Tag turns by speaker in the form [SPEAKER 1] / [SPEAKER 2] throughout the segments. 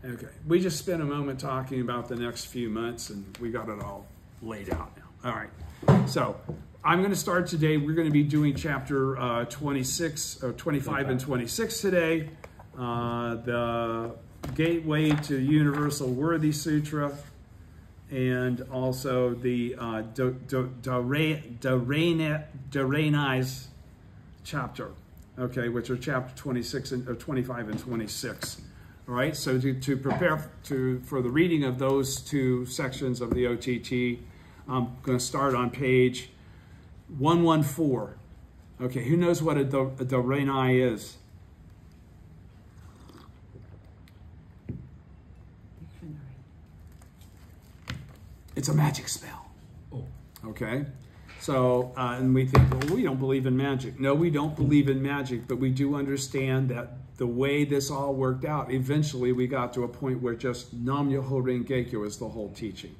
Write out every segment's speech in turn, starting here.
[SPEAKER 1] Okay, we just spent a moment talking about the next few months, and we got it all laid out now. All right, so I'm going to start today. We're going to be doing chapter 26, or 25 and 26 today. The Gateway to Universal Worthy Sutra, and also the Dharani's chapter, okay, which are chapter 26 and 25 and 26. All right, so to prepare for the reading of those two sections of the OTT, I'm going to start on page 114. Okay, who knows what a Dharani is? It's a magic spell. Oh. Okay, so and we think, well, we don't believe in magic. No, we don't believe in magic, but we do understand that the way this all worked out, eventually we got to a point where just Nam Myoho Renge Kyo is the whole teaching.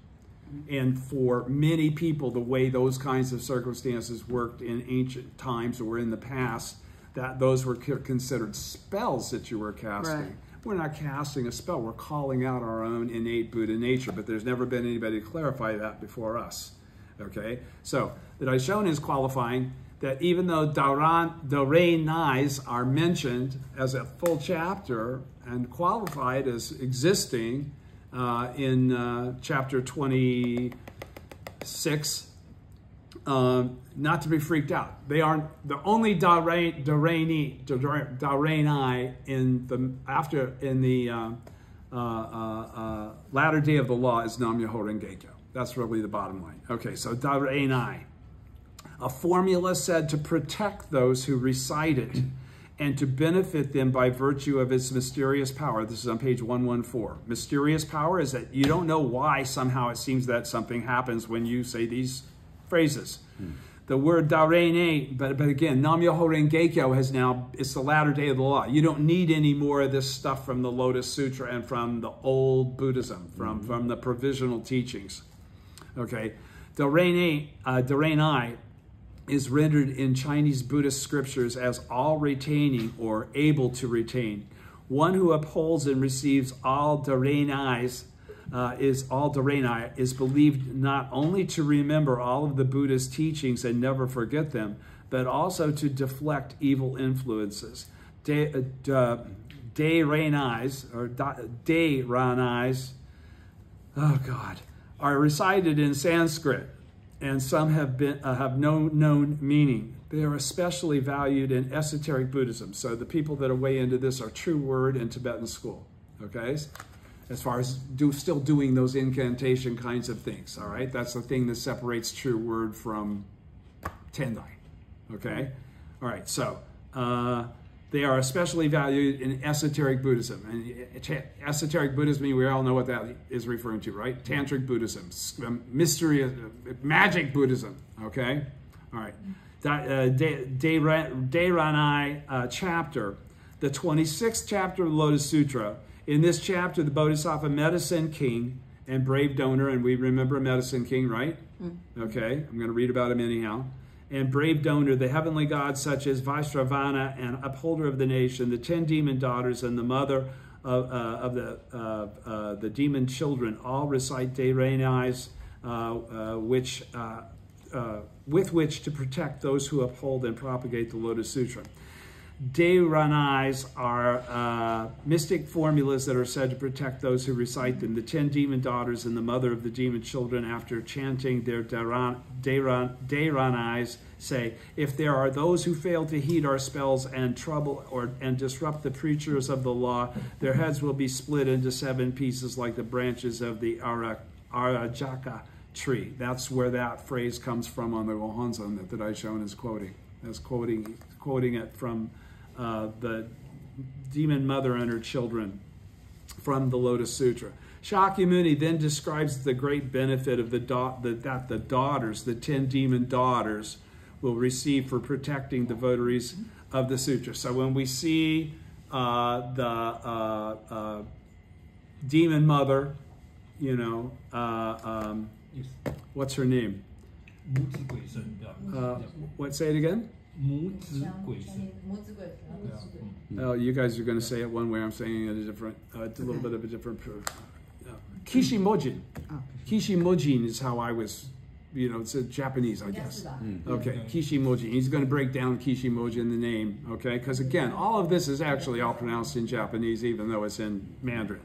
[SPEAKER 1] And for many people, the way those kinds of circumstances worked in ancient times or in the past, that those were considered spells that you were casting. Right. We're not casting a spell, we're calling out our own innate Buddha nature, but there's never been anybody to clarify that before us. Okay, so the Daishonin is qualifying that even though Dharani's are mentioned as a full chapter and qualified as existing in chapter 26, not to be freaked out. They aren't the only Dharani in the latter day of the law is Nam Myoho Renge Kyo. That's really the bottom line. Okay, so Dharani, a formula said to protect those who recite it and to benefit them by virtue of its mysterious power. This is on page 114. Mysterious power is that you don't know why somehow it seems that something happens when you say these phrases. The word Dharani, but again, Nam Myoho Renge Kyo has now, it's the latter day of the law. You don't need any more of this stuff from the Lotus Sutra and from the old Buddhism, from the provisional teachings. Okay, Dharani is rendered in Chinese Buddhist scriptures as all retaining or able to retain. One who upholds and receives all Dharani's is believed not only to remember all of the Buddha's teachings and never forget them, but also to deflect evil influences. Dharani's, oh God, are recited in Sanskrit, and some have no known meaning. They are especially valued in esoteric Buddhism. So the people that are way into this are True Word and Tibetan School, okay? As far as still doing those incantation kinds of things, all right? That's the thing that separates True Word from Tendai, okay? All right, so they are especially valued in esoteric Buddhism. And esoteric Buddhism, we all know what that is referring to, right? Tantric Buddhism, mystery, magic Buddhism, okay? All right, Dharani chapter, the 26th chapter of the Lotus Sutra. In this chapter, the Bodhisattva Medicine King and Brave Donor, and we remember Medicine King, right? Okay, I'm going to read about him anyhow. And Brave Donor, the heavenly gods such as Vaisravana and Upholder of the Nation, the 10 demon daughters, and the mother of the demon children, all recite Dharani's, with which to protect those who uphold and propagate the Lotus Sutra. Dharani's are mystic formulas that are said to protect those who recite them. The 10 demon daughters and the mother of the demon children, after chanting their Dharani's, say, if there are those who fail to heed our spells and trouble and disrupt the preachers of the law, their heads will be split into 7 pieces like the branches of the Arajaka tree. That's where that phrase comes from on the Gohonzon that Daishonin is quoting. That's quoting it from the demon mother and her children from the Lotus Sutra. Shakyamuni then describes the great benefit of that the daughters, the 10 demon daughters, will receive for protecting the devotees of the sutra. So when we see the demon mother, you know, what's her name? Say it again?
[SPEAKER 2] 母子鬼神。
[SPEAKER 1] Oh, you guys are going to say it one way. I'm saying it a different, a little bit of a different. Kishimojin. Kishimojin is how I was, you know, it's a Japanese, I guess. Okay, Kishimojin. He's going to break down Kishimojin, the name, okay? Because again, all of this is actually all pronounced in Japanese, even though it's in Mandarin.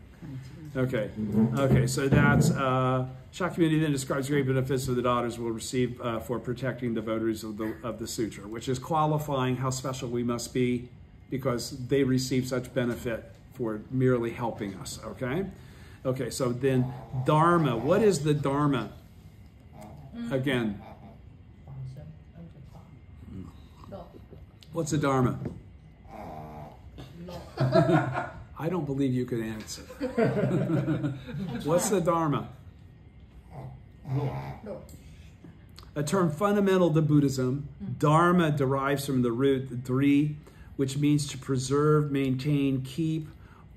[SPEAKER 1] Okay, okay, so that's, Shakyamuni then describes great benefits that the daughters will receive for protecting the votaries of the sutra, which is qualifying how special we must be because they receive such benefit for merely helping us, okay? Okay, so then Dharma, what is the Dharma? Again, what's the Dharma? I don't believe you can answer. What's the Dharma? A term fundamental to Buddhism. Dharma derives from the root dri, which means to preserve, maintain, keep,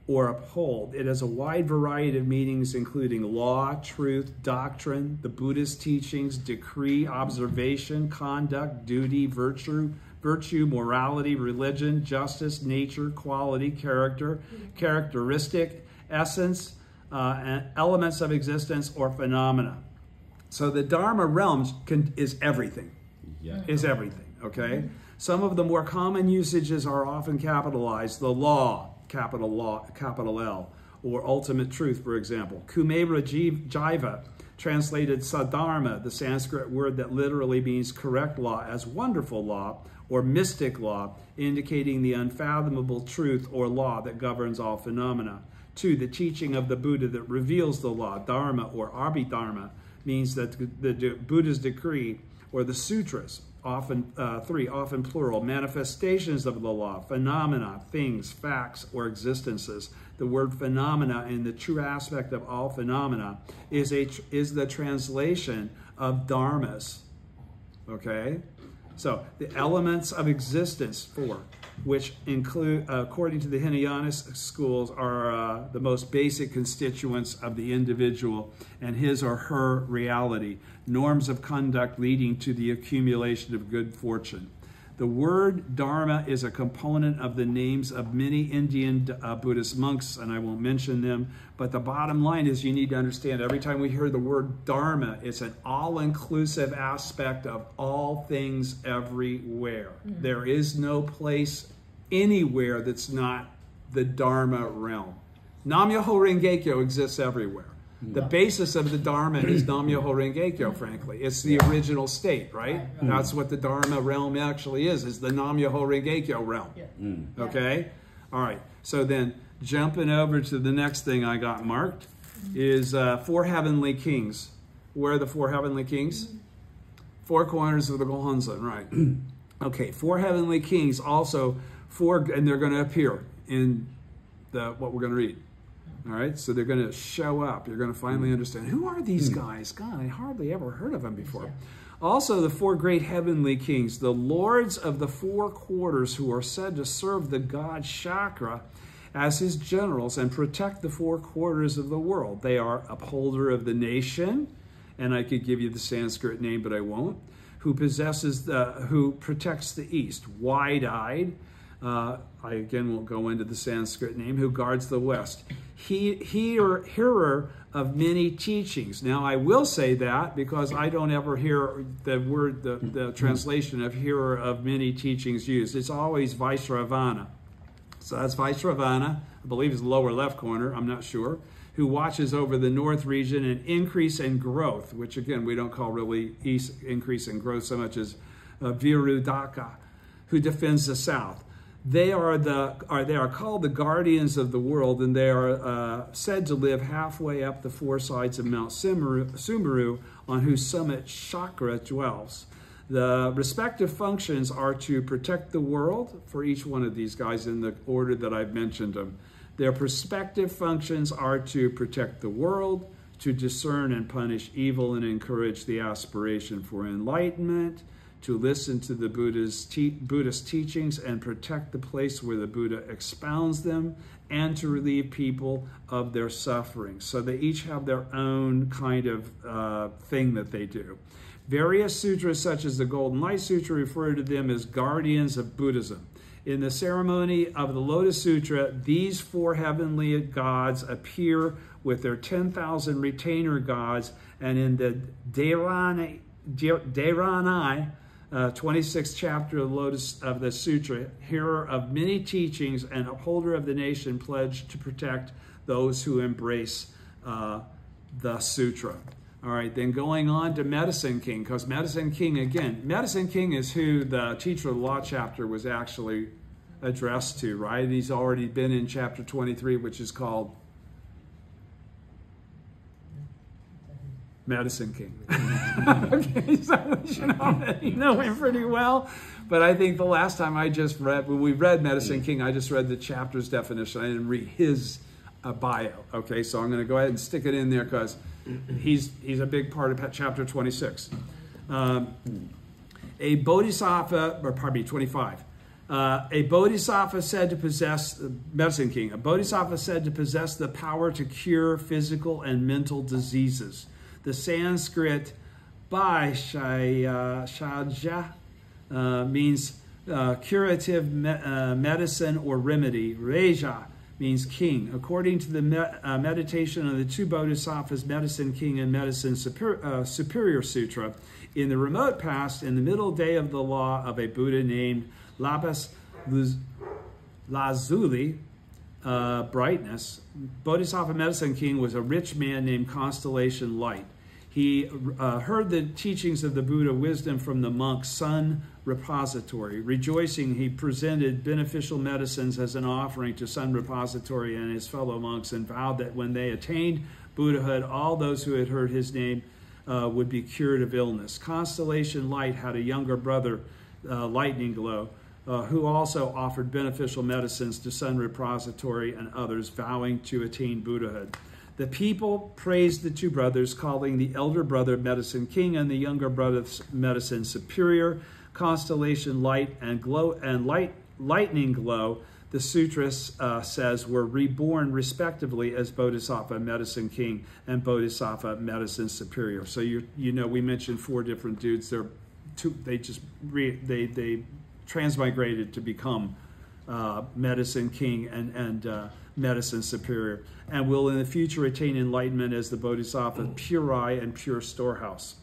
[SPEAKER 1] or uphold. It has a wide variety of meanings, including law, truth, doctrine, the Buddhist teachings, decree, observation, conduct, duty, virtue, morality, religion, justice, nature, quality, character, characteristic, essence, and elements of existence, or phenomena. So the Dharma realms is everything. Yeah. Is everything, okay? Some of the more common usages are often capitalized. The law, capital L, or ultimate truth, for example. Kumera Jiva translated Sadharma, the Sanskrit word that literally means correct law, as wonderful law, or mystic law, indicating the unfathomable truth or law that governs all phenomena. 2, the teaching of the Buddha that reveals the law, Dharma or Abhidharma, means that the Buddha's decree or the sutras, often 3, often plural, manifestations of the law, phenomena, things, facts, or existences. The word phenomena in the true aspect of all phenomena is the translation of dharmas, okay? So the elements of existence, 4, which include, according to the Hinayana schools, are the most basic constituents of the individual and his or her reality, norms of conduct leading to the accumulation of good fortune. The word Dharma is a component of the names of many Indian Buddhist monks, and I won't mention them, but the bottom line is you need to understand every time we hear the word Dharma, it's an all-inclusive aspect of all things everywhere. There is no place anywhere that's not the Dharma realm. Nam-myoho Renge-kyo exists everywhere. The basis of the Dharma is Nam-myoho Renge-kyo, frankly. It's the original state, right? That's what the Dharma realm actually is the Nam-myoho Renge-kyo realm. Okay? All right. So then, jumping over to the next thing I got marked is 4 heavenly kings. Where are the 4 heavenly kings? 4 corners of the Gohonzon, right. Okay, 4 heavenly kings also, and they're going to appear in what we're going to read. All right, so they're going to show up. You're going to finally understand, who are these guys? God, I hardly ever heard of them before. Also, the 4 great heavenly kings, the lords of the 4 quarters who are said to serve the god Chakra as his generals and protect the 4 quarters of the world. They are upholder of the nation, and I could give you the Sanskrit name, but I won't, who protects the east, wide-eyed. I again won't go into the Sanskrit name, who guards the west. Hearer of many teachings. Now I will say that because I don't ever hear the word, the translation of hearer of many teachings used. It's always Vaisravana. So that's Vaisravana, I believe is the lower left corner, I'm not sure, who watches over the north region and increase and growth, which again we don't call really increase and growth so much as Virudaka, who defends the south. They are called the guardians of the world, and they are said to live halfway up the 4 sides of Mount Sumeru, on whose summit Chakra dwells. The respective functions are to protect the world for each one of these guys in the order that I've mentioned them. Their respective functions are to protect the world, to discern and punish evil and encourage the aspiration for enlightenment, to listen to the Buddhist teachings and protect the place where the Buddha expounds them, and to relieve people of their suffering. So they each have their own kind of thing that they do. Various sutras, such as the Golden Light Sutra, refer to them as guardians of Buddhism. In the ceremony of the Lotus Sutra, these 4 heavenly gods appear with their 10,000 retainer gods, and in the Dharani 26th chapter of the Lotus of the Sutra, hearer of many teachings and upholder of the nation, pledged to protect those who embrace the sutra. All right, then going on to Medicine King, because Medicine King, again, Medicine King is who the Teacher of the Law chapter was actually addressed to, right? He's already been in chapter 23, which is called Medicine King. Okay, so you know him pretty well. But I think the last time when we read Medicine King, I just read the chapter's definition. I didn't read his bio. Okay, so I'm going to go ahead and stick it in there because he's a big part of chapter 26. A bodhisattva, or pardon me, 25. A bodhisattva said to possess, Medicine King, a bodhisattva said to possess the power to cure physical and mental diseases. The Sanskrit Shaja means curative medicine or remedy. Reja means king. According to the meditation of the 2 bodhisattvas, Medicine King and Medicine Superior Sutra, in the remote past, in the middle day of the law of a Buddha named Lapis Lazuli, brightness, Bodhisattva Medicine King was a rich man named Constellation Light. He heard the teachings of the Buddha wisdom from the monk's Sun Repository. Rejoicing, he presented beneficial medicines as an offering to Sun Repository and his fellow monks, and vowed that when they attained Buddhahood, all those who had heard his name would be cured of illness. Constellation Light had a younger brother, Lightning Glow, who also offered beneficial medicines to Sun Repository and others, vowing to attain Buddhahood. The people praised the 2 brothers, calling the elder brother Medicine King and the younger brother Medicine Superior. Constellation Light and Lightning Glow, the sutra says, were reborn respectively as Bodhisattva Medicine King and Bodhisattva Medicine Superior. So you know we mentioned 4 different dudes. They transmigrated to become Medicine King and Medicine Superior, and will in the future attain enlightenment as the Bodhisattva Pure Eye and Pure Storehouse.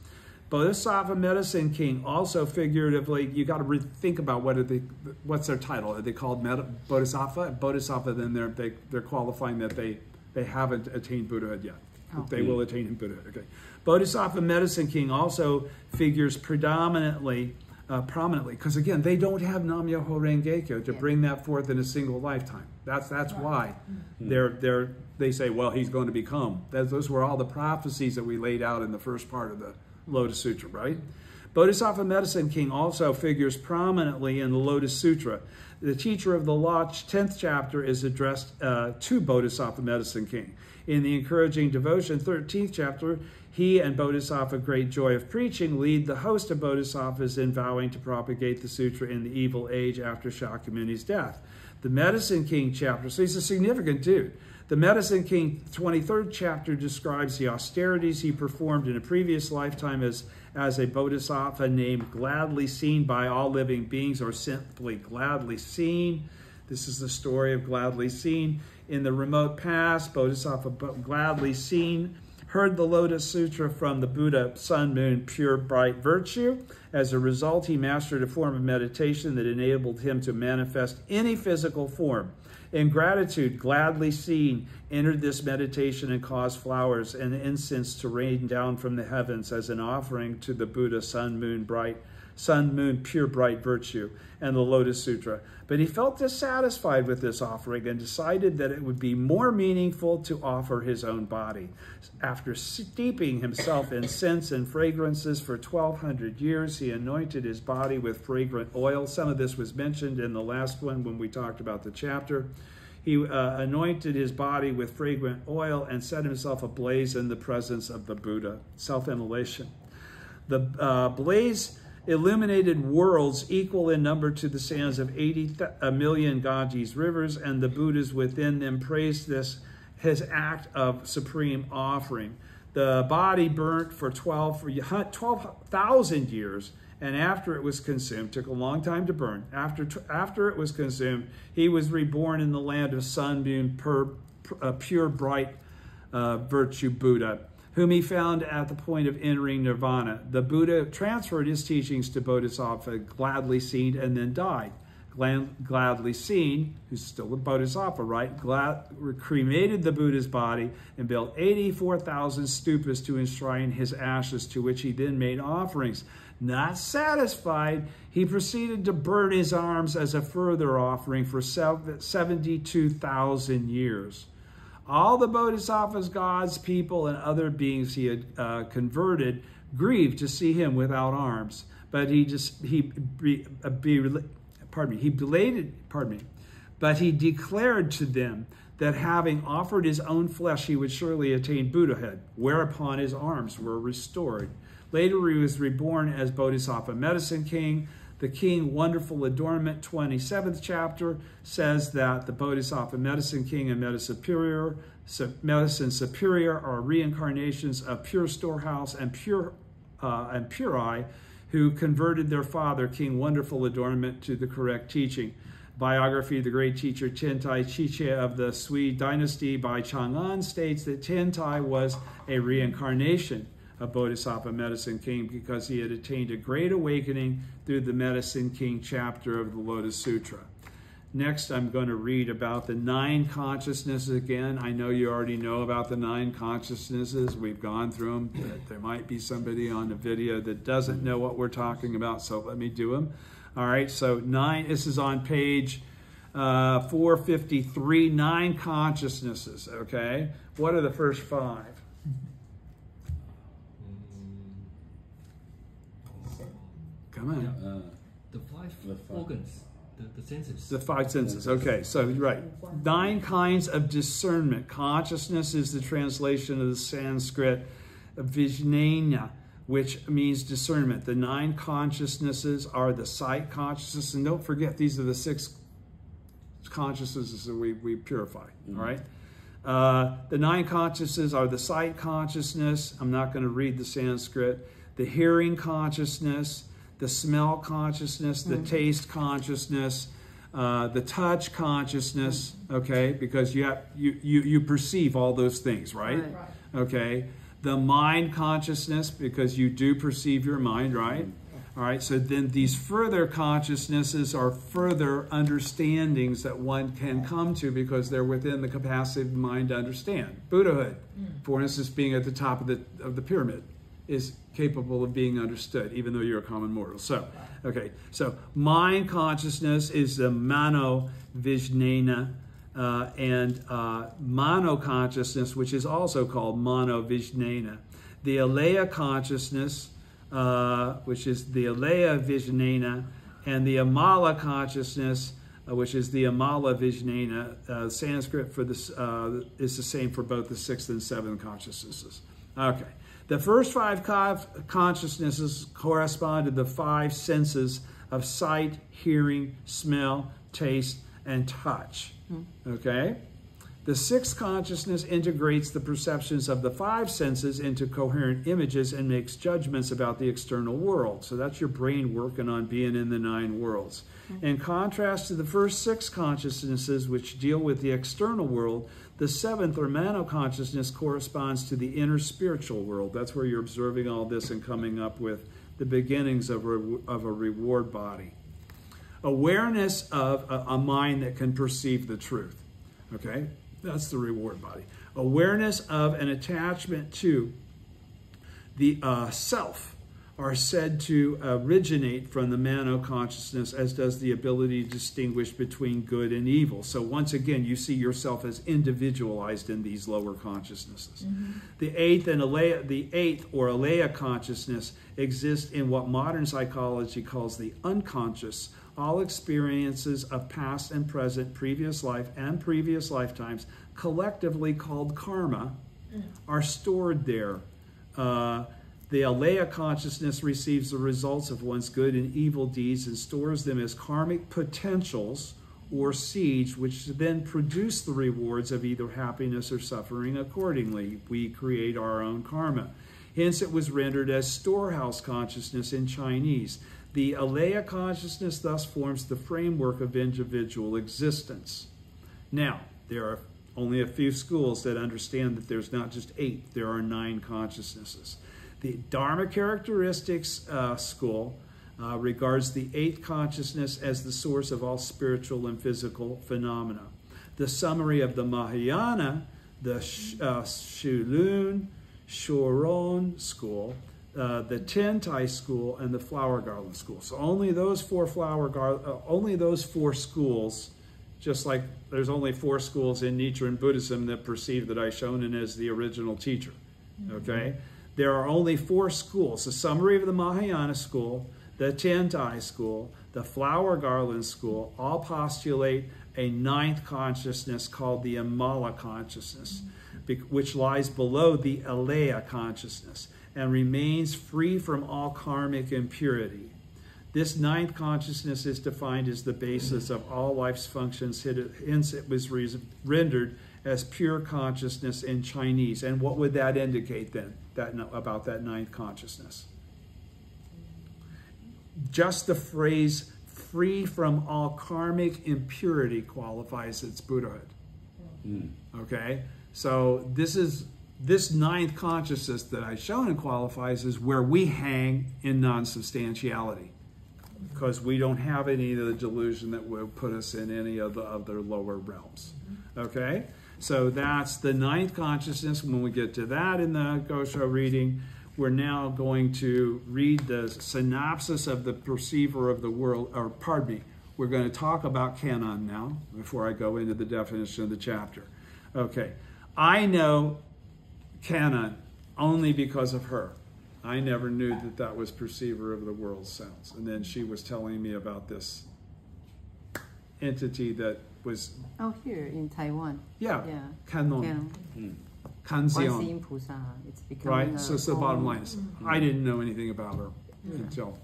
[SPEAKER 1] Bodhisattva Medicine King also figuratively, you got to think about what's their title. Are they called Bodhisattva? Bodhisattva, then they're qualifying that they haven't attained Buddhahood yet. Oh. They will attain Buddhahood. Okay. Bodhisattva Medicine King also figures prominently, because again, they don't have Nam-myoho Renge-kyo to bring that forth in a single lifetime. That's why they say, well, he's going to become. Those were all the prophecies that we laid out in the first part of the Lotus Sutra, right? Bodhisattva Medicine King also figures prominently in the Lotus Sutra. The Teacher of the Law, 10th chapter, is addressed to Bodhisattva Medicine King. In the Encouraging Devotion, 13th chapter, he and Bodhisattva Great Joy of Preaching lead the host of bodhisattvas in vowing to propagate the sutra in the evil age after Shakyamuni's death. The Medicine King chapter, so he's a significant dude. The Medicine King 23rd chapter describes the austerities he performed in a previous lifetime as a bodhisattva named Gladly Seen by All Living Beings, or simply Gladly Seen. This is the story of Gladly Seen. In the remote past, Bodhisattva Gladly Seen heard the Lotus Sutra from the Buddha, Sun, Moon, Pure, Bright Virtue. As a result, he mastered a form of meditation that enabled him to manifest any physical form. In gratitude, Gladly Seen entered this meditation and caused flowers and incense to rain down from the heavens as an offering to the Buddha, Sun, Moon, Pure, Bright Virtue, and the Lotus Sutra. But he felt dissatisfied with this offering and decided that it would be more meaningful to offer his own body. After steeping himself in scents and fragrances for 1,200 years, he anointed his body with fragrant oil. Some of this was mentioned in the last one when we talked about the chapter. He anointed his body with fragrant oil and set himself ablaze in the presence of the Buddha. Self-immolation. The blaze illuminated worlds equal in number to the sands of 80 million Ganges rivers, and the Buddhas within them praised this, his act of supreme offering. The body burnt for 12,000 years, and after it was consumed, took a long time to burn. After it was consumed, he was reborn in the land of sun, moon, pure, bright virtue Buddha, whom he found at the point of entering nirvana. The Buddha transferred his teachings to Bodhisattva, gladly seen, and then died. Gladly seen, who's still a Bodhisattva, right? Cremated the Buddha's body and built 84,000 stupas to enshrine his ashes, to which he then made offerings. Not satisfied, he proceeded to burn his arms as a further offering for 72,000 years. All the bodhisattvas, gods, people, and other beings he had converted grieved to see him without arms, but he declared to them that having offered his own flesh, he would surely attain Buddhahood, whereupon his arms were restored. Later, he was reborn as Bodhisattva Medicine King. The King Wonderful Adornment, 27th chapter, says that the Bodhisattva Medicine King and Medicine Superior are reincarnations of Pure Storehouse and Pure Eye, who converted their father, King Wonderful Adornment, to the correct teaching. Biography of the great teacher Tentai Chiche of the Sui dynasty by Chang'an states that Tentai was a reincarnation of Bodhisattva Medicine King because he had attained a great awakening through the Medicine King chapter of the Lotus Sutra. Next, I'm going to read about the 9 consciousnesses again. I know you already know about the 9 consciousnesses. We've gone through them. But there might be somebody on the video that doesn't know what we're talking about, so let me do them. All right, so 9, this is on page 453, 9 consciousnesses, okay? What are the first 5? Come on.
[SPEAKER 2] The 5 organs, the senses.
[SPEAKER 1] The 5 senses. Okay, so right. 9 kinds of discernment. Consciousness is the translation of the Sanskrit vijnana, which means discernment. The 9 consciousnesses are the sight consciousness, and don't forget these are the 6 consciousnesses that we purify. All right. The 9 consciousnesses are the sight consciousness. I'm not going to read the Sanskrit. The hearing consciousness, the smell consciousness, the taste consciousness, the touch consciousness, okay, because you perceive all those things, right? Okay. The mind consciousness, because you do perceive your mind, right? All right, so then these further consciousnesses are further understandings that one can come to because they're within the capacity of the mind to understand. Buddhahood, for instance, being at the top of the pyramid, is capable of being understood, even though you're a common mortal. So, okay, so mind consciousness is the mano vijnana, and mano consciousness, which is also called mano vijnana. The alaya consciousness, which is the alaya vijnana, and the amala consciousness, which is the amala vijnana. Sanskrit for this is the same for both the 6th and 7th consciousnesses. Okay. The first 5 consciousnesses correspond to the 5 senses of sight, hearing, smell, taste, and touch. Okay? The 6th consciousness integrates the perceptions of the 5 senses into coherent images and makes judgments about the external world. So that's your brain working on being in the 9 worlds. In contrast to the first 6 consciousnesses, which deal with the external world, the 7th, or mano consciousness, corresponds to the inner spiritual world. That's where you're observing all this and coming up with the beginnings of a reward body. Awareness of a mind that can perceive the truth. Okay? That's the reward body. Awareness of an attachment to the self are said to originate from the mano consciousness, as does the ability to distinguish between good and evil. So once again, you see yourself as individualized in these lower consciousnesses. The 8th or alaya consciousness exists in what modern psychology calls the unconscious. All experiences of past and present, previous life and previous lifetimes, collectively called karma, are stored there. The alaya consciousness receives the results of one's good and evil deeds and stores them as karmic potentials or seeds, which then produce the rewards of either happiness or suffering accordingly. We create our own karma. Hence, it was rendered as storehouse consciousness in Chinese. The alaya consciousness thus forms the framework of individual existence. Now, there are only a few schools that understand that there's not just 8, there are 9 consciousnesses. The Dharma characteristics school regards the 8th consciousness as the source of all spiritual and physical phenomena. The summary of the Mahayana, the Shulun, Shoron school, the Tentai school, and the Flower Garland school. So only those 4 schools, just like there's only 4 schools in Nichiren Buddhism that perceive that Daishonin as the original teacher. Okay, there are only 4 schools: the summary of the Mahayana school, the Tentai school, the Flower Garland school, all postulate a 9th consciousness called the Amala consciousness, which lies below the Alaya consciousness and remains free from all karmic impurity. This 9th consciousness is defined as the basis of all life's functions, hence it was rendered as pure consciousness in Chinese. And what would that indicate then, about that 9th consciousness? Just the phrase free from all karmic impurity qualifies its Buddhahood. Okay? So this 9th consciousness that Daishonin qualifies is where we hang in non-substantiality, because we don't have any of the delusion that will put us in any of the other lower realms. Okay? So that's the 9th consciousness. When we get to that in the Gosho reading, we're now going to read the synopsis of the perceiver of the world, or pardon me, we're going to talk about canon now before I go into the definition of the chapter. Okay, I know canon only because of her. I never knew that that was perceiver of the world sounds. And then she was telling me about this entity that was...
[SPEAKER 3] Oh, here in Taiwan.
[SPEAKER 1] Yeah, canon. Kanzion.
[SPEAKER 3] It's becoming
[SPEAKER 1] right? So the bottom line is, I didn't know anything about her until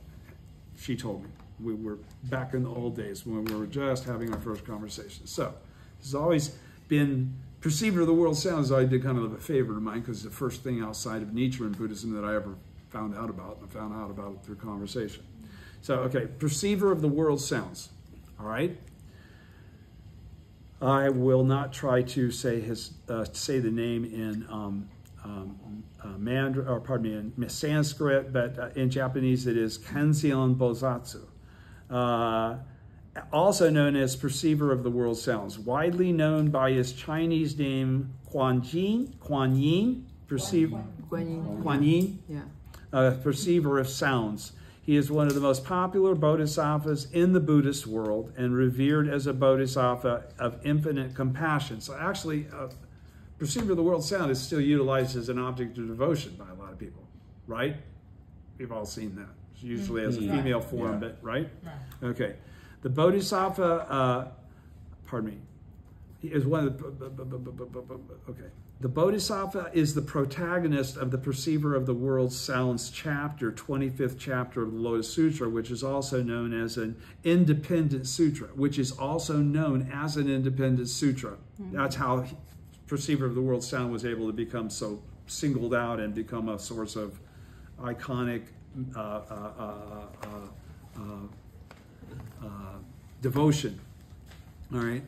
[SPEAKER 1] she told me. We were back in the old days when we were just having our first conversation. So this has always been, perceiver of the world sounds I did kind of a favor of mine, because it's the first thing outside of Nichiren Buddhism that I ever found out about, and I found out about it through conversation. So, okay, perceiver of the world sounds, all right? I will not try to say the name in in Sanskrit, but in Japanese it is Kanzeon Bozatsu, also known as perceiver of the world sounds, widely known by his Chinese name Kuan Yin, perceiver of sounds. He is one of the most popular bodhisattvas in the Buddhist world and revered as a bodhisattva of infinite compassion. So actually, perceiver of the world sound is still utilized as an object of devotion by a lot of people, right? We've all seen that. It's usually as a female form, but right? Okay. The bodhisattva, he is one of the, okay. The Bodhisattva is the protagonist of the Perceiver of the World Sounds chapter, 25th chapter of the Lotus Sutra, which is also known as an independent sutra, That's how Perceiver of the World Sound was able to become so singled out and become a source of iconic devotion. All right.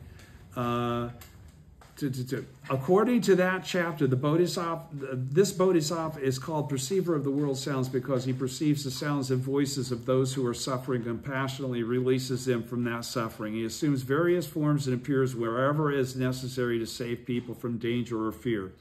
[SPEAKER 1] According to that chapter, this bodhisattva is called perceiver of the world sounds because he perceives the sounds and voices of those who are suffering and compassionately releases them from that suffering. He assumes various forms and appears wherever it is necessary to save people from danger or fear.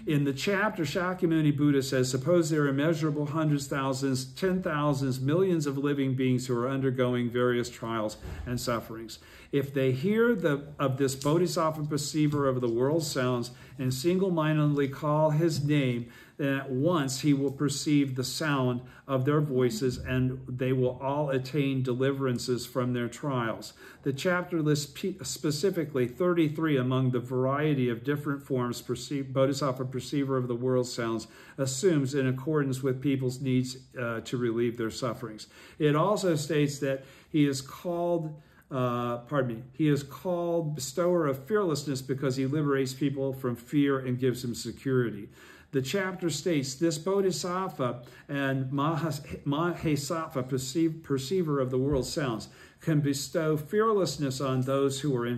[SPEAKER 1] In the chapter, Shakyamuni Buddha says, suppose there are immeasurable hundreds, thousands, 10,000s, millions of living beings who are undergoing various trials and sufferings. If they hear of this bodhisattva perceiver of the world sounds and single-mindedly call his name, then at once he will perceive the sound of their voices and they will all attain deliverances from their trials. The chapter lists specifically 33 among the variety of different forms bodhisattva perceiver of the world sounds assumes in accordance with people's needs to relieve their sufferings. It also states that he is called He is called bestower of fearlessness because he liberates people from fear and gives them security. The chapter states, this Bodhisattva and Mahasattva, perceiver of the world's sounds, can bestow fearlessness on those who are in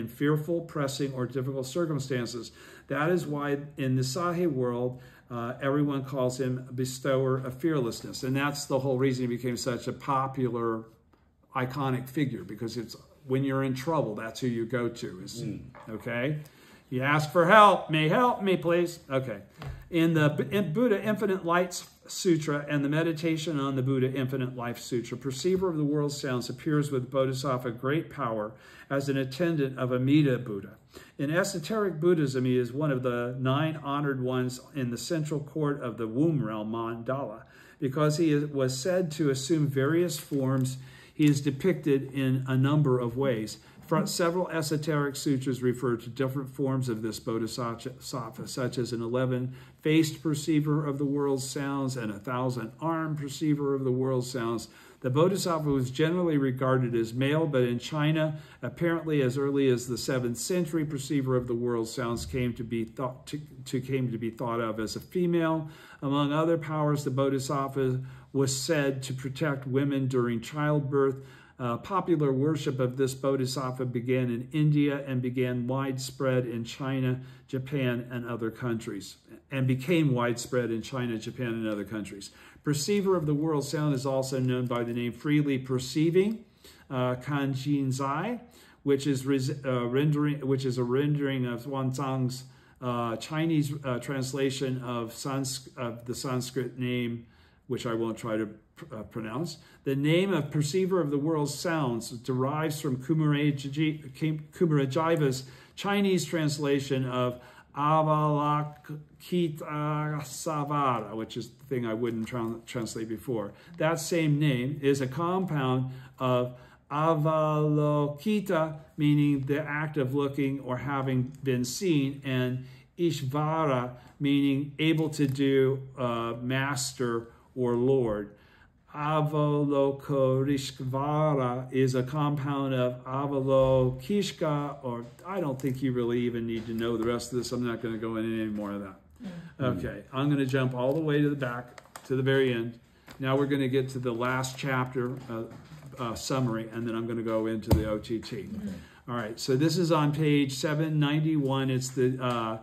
[SPEAKER 1] fearful, pressing, or difficult circumstances. That is why in the Sahe world, everyone calls him bestower of fearlessness. And that's the whole reason he became such a popular, iconic figure, because it's when you're in trouble, that's who you go to. Okay? You ask for help. May help me, please. Okay. In the Buddha Infinite Light Sutra and the Meditation on the Buddha Infinite Life Sutra, perceiver of the world sounds appears with Bodhisattva great power as an attendant of Amida Buddha. In esoteric Buddhism, he is one of the 9 honored ones in the central court of the womb realm mandala. Because he was said to assume various forms, he is depicted in a number of ways. Several esoteric sutras refer to different forms of this bodhisattva, such as an 11-faced perceiver of the world's sounds and a 1,000-armed perceiver of the world's sounds. The bodhisattva was generally regarded as male, but in China, apparently as early as the 7th century, perceiver of the world's sounds came to be thought of as a female. Among other powers, the bodhisattva was said to protect women during childbirth. Popular worship of this bodhisattva began in India and began widespread in China, Japan, and other countries. And became widespread in China, Japan, and other countries. Perceiver of the world sound is also known by the name freely perceiving, Kanjinzai, which is a rendering of Wanzang's Chinese translation of the Sanskrit name, which I won't try to pronounce. The name of perceiver of the world's sounds derives from Kumarajiva's Chinese translation of Avalokitesvara, which is the thing I wouldn't translate before. That same name is a compound of Avalokita, meaning the act of looking or having been seen, and Ishvara, meaning able to do, master or lord. Avalokitesvara is a compound of Avalokishka, or I don't think you really even need to know the rest of this. I'm not going to go into any more of that. Okay, I'm going to jump all the way to the back, to the very end. Now we're going to get to the last chapter summary, and then I'm going to go into the OTT. All right, so this is on page 791. It's the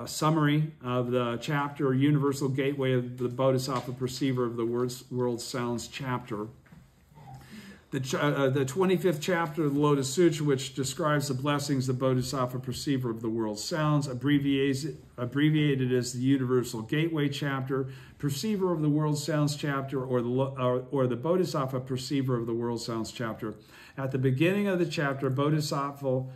[SPEAKER 1] summary of the chapter, Universal Gateway of the Bodhisattva Perceiver of the World Sounds chapter. The 25th chapter of the Lotus Sutra, which describes the blessings of Bodhisattva Perceiver of the World Sounds, abbreviated as the Universal Gateway chapter, Perceiver of the World Sounds chapter, or the Bodhisattva Perceiver of the World Sounds chapter. At the beginning of the chapter, Bodhisattva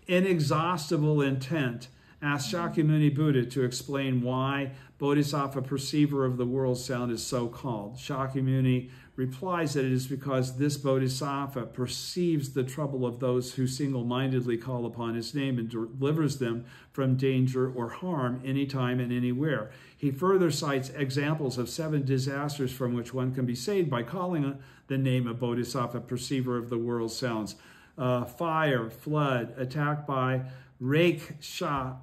[SPEAKER 1] inexhaustible intent asked Shakyamuni Buddha to explain why Bodhisattva Perceiver of the World Sound is so called. Shakyamuni replies that it is because this Bodhisattva perceives the trouble of those who single-mindedly call upon his name and delivers them from danger or harm anytime and anywhere. He further cites examples of 7 disasters from which one can be saved by calling the name of Bodhisattva Perceiver of the World Sounds. Fire, flood, attack by Shasa,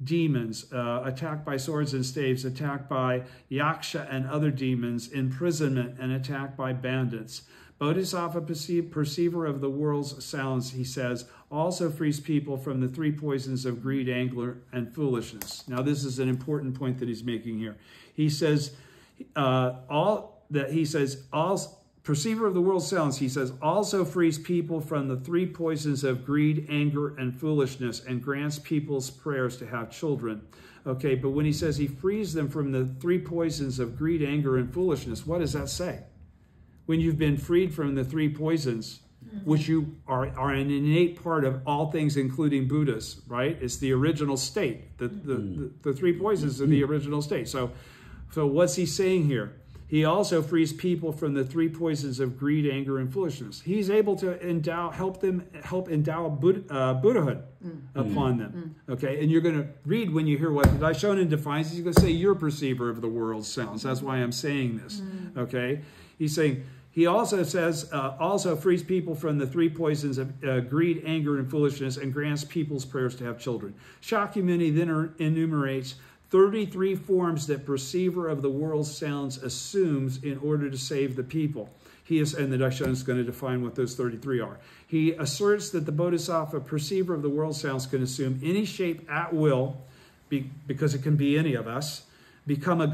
[SPEAKER 1] demons, attack by swords and staves, attack by Yaksha and other demons, imprisonment, and attack by bandits. Bodhisattva Perceiver of the World's Sounds, he says, also frees people from the 3 poisons of greed, anger, and foolishness. Now, this is an important point that he's making here. He says, Perceiver of the World Sounds, he says, also frees people from the 3 poisons of greed, anger, and foolishness, and grants people's prayers to have children. Okay, but when he says he frees them from the 3 poisons of greed, anger, and foolishness, what does that say? When you've been freed from the 3 poisons, which you are an innate part of all things, including Buddhas, right? It's the original state. The 3 poisons are the original state. So what's he saying here? He also frees people from the 3 poisons of greed, anger, and foolishness. He's able to help endow Buddhahood upon them. Okay, and you're going to read when you hear what Daishonin defines. He's going to say, "You're perceiver of the world's sounds." That's why I'm saying this. Okay? He's saying, he also says, also frees people from the three poisons of greed, anger, and foolishness, and grants people's prayers to have children. Shakyamuni then enumerates 33 forms that perceiver of the world's sounds assumes in order to save the people. And the Daishonin is going to define what those 33 are. He asserts that the Bodhisattva perceiver of the world sounds can assume any shape at will, because it can be any of us, becoming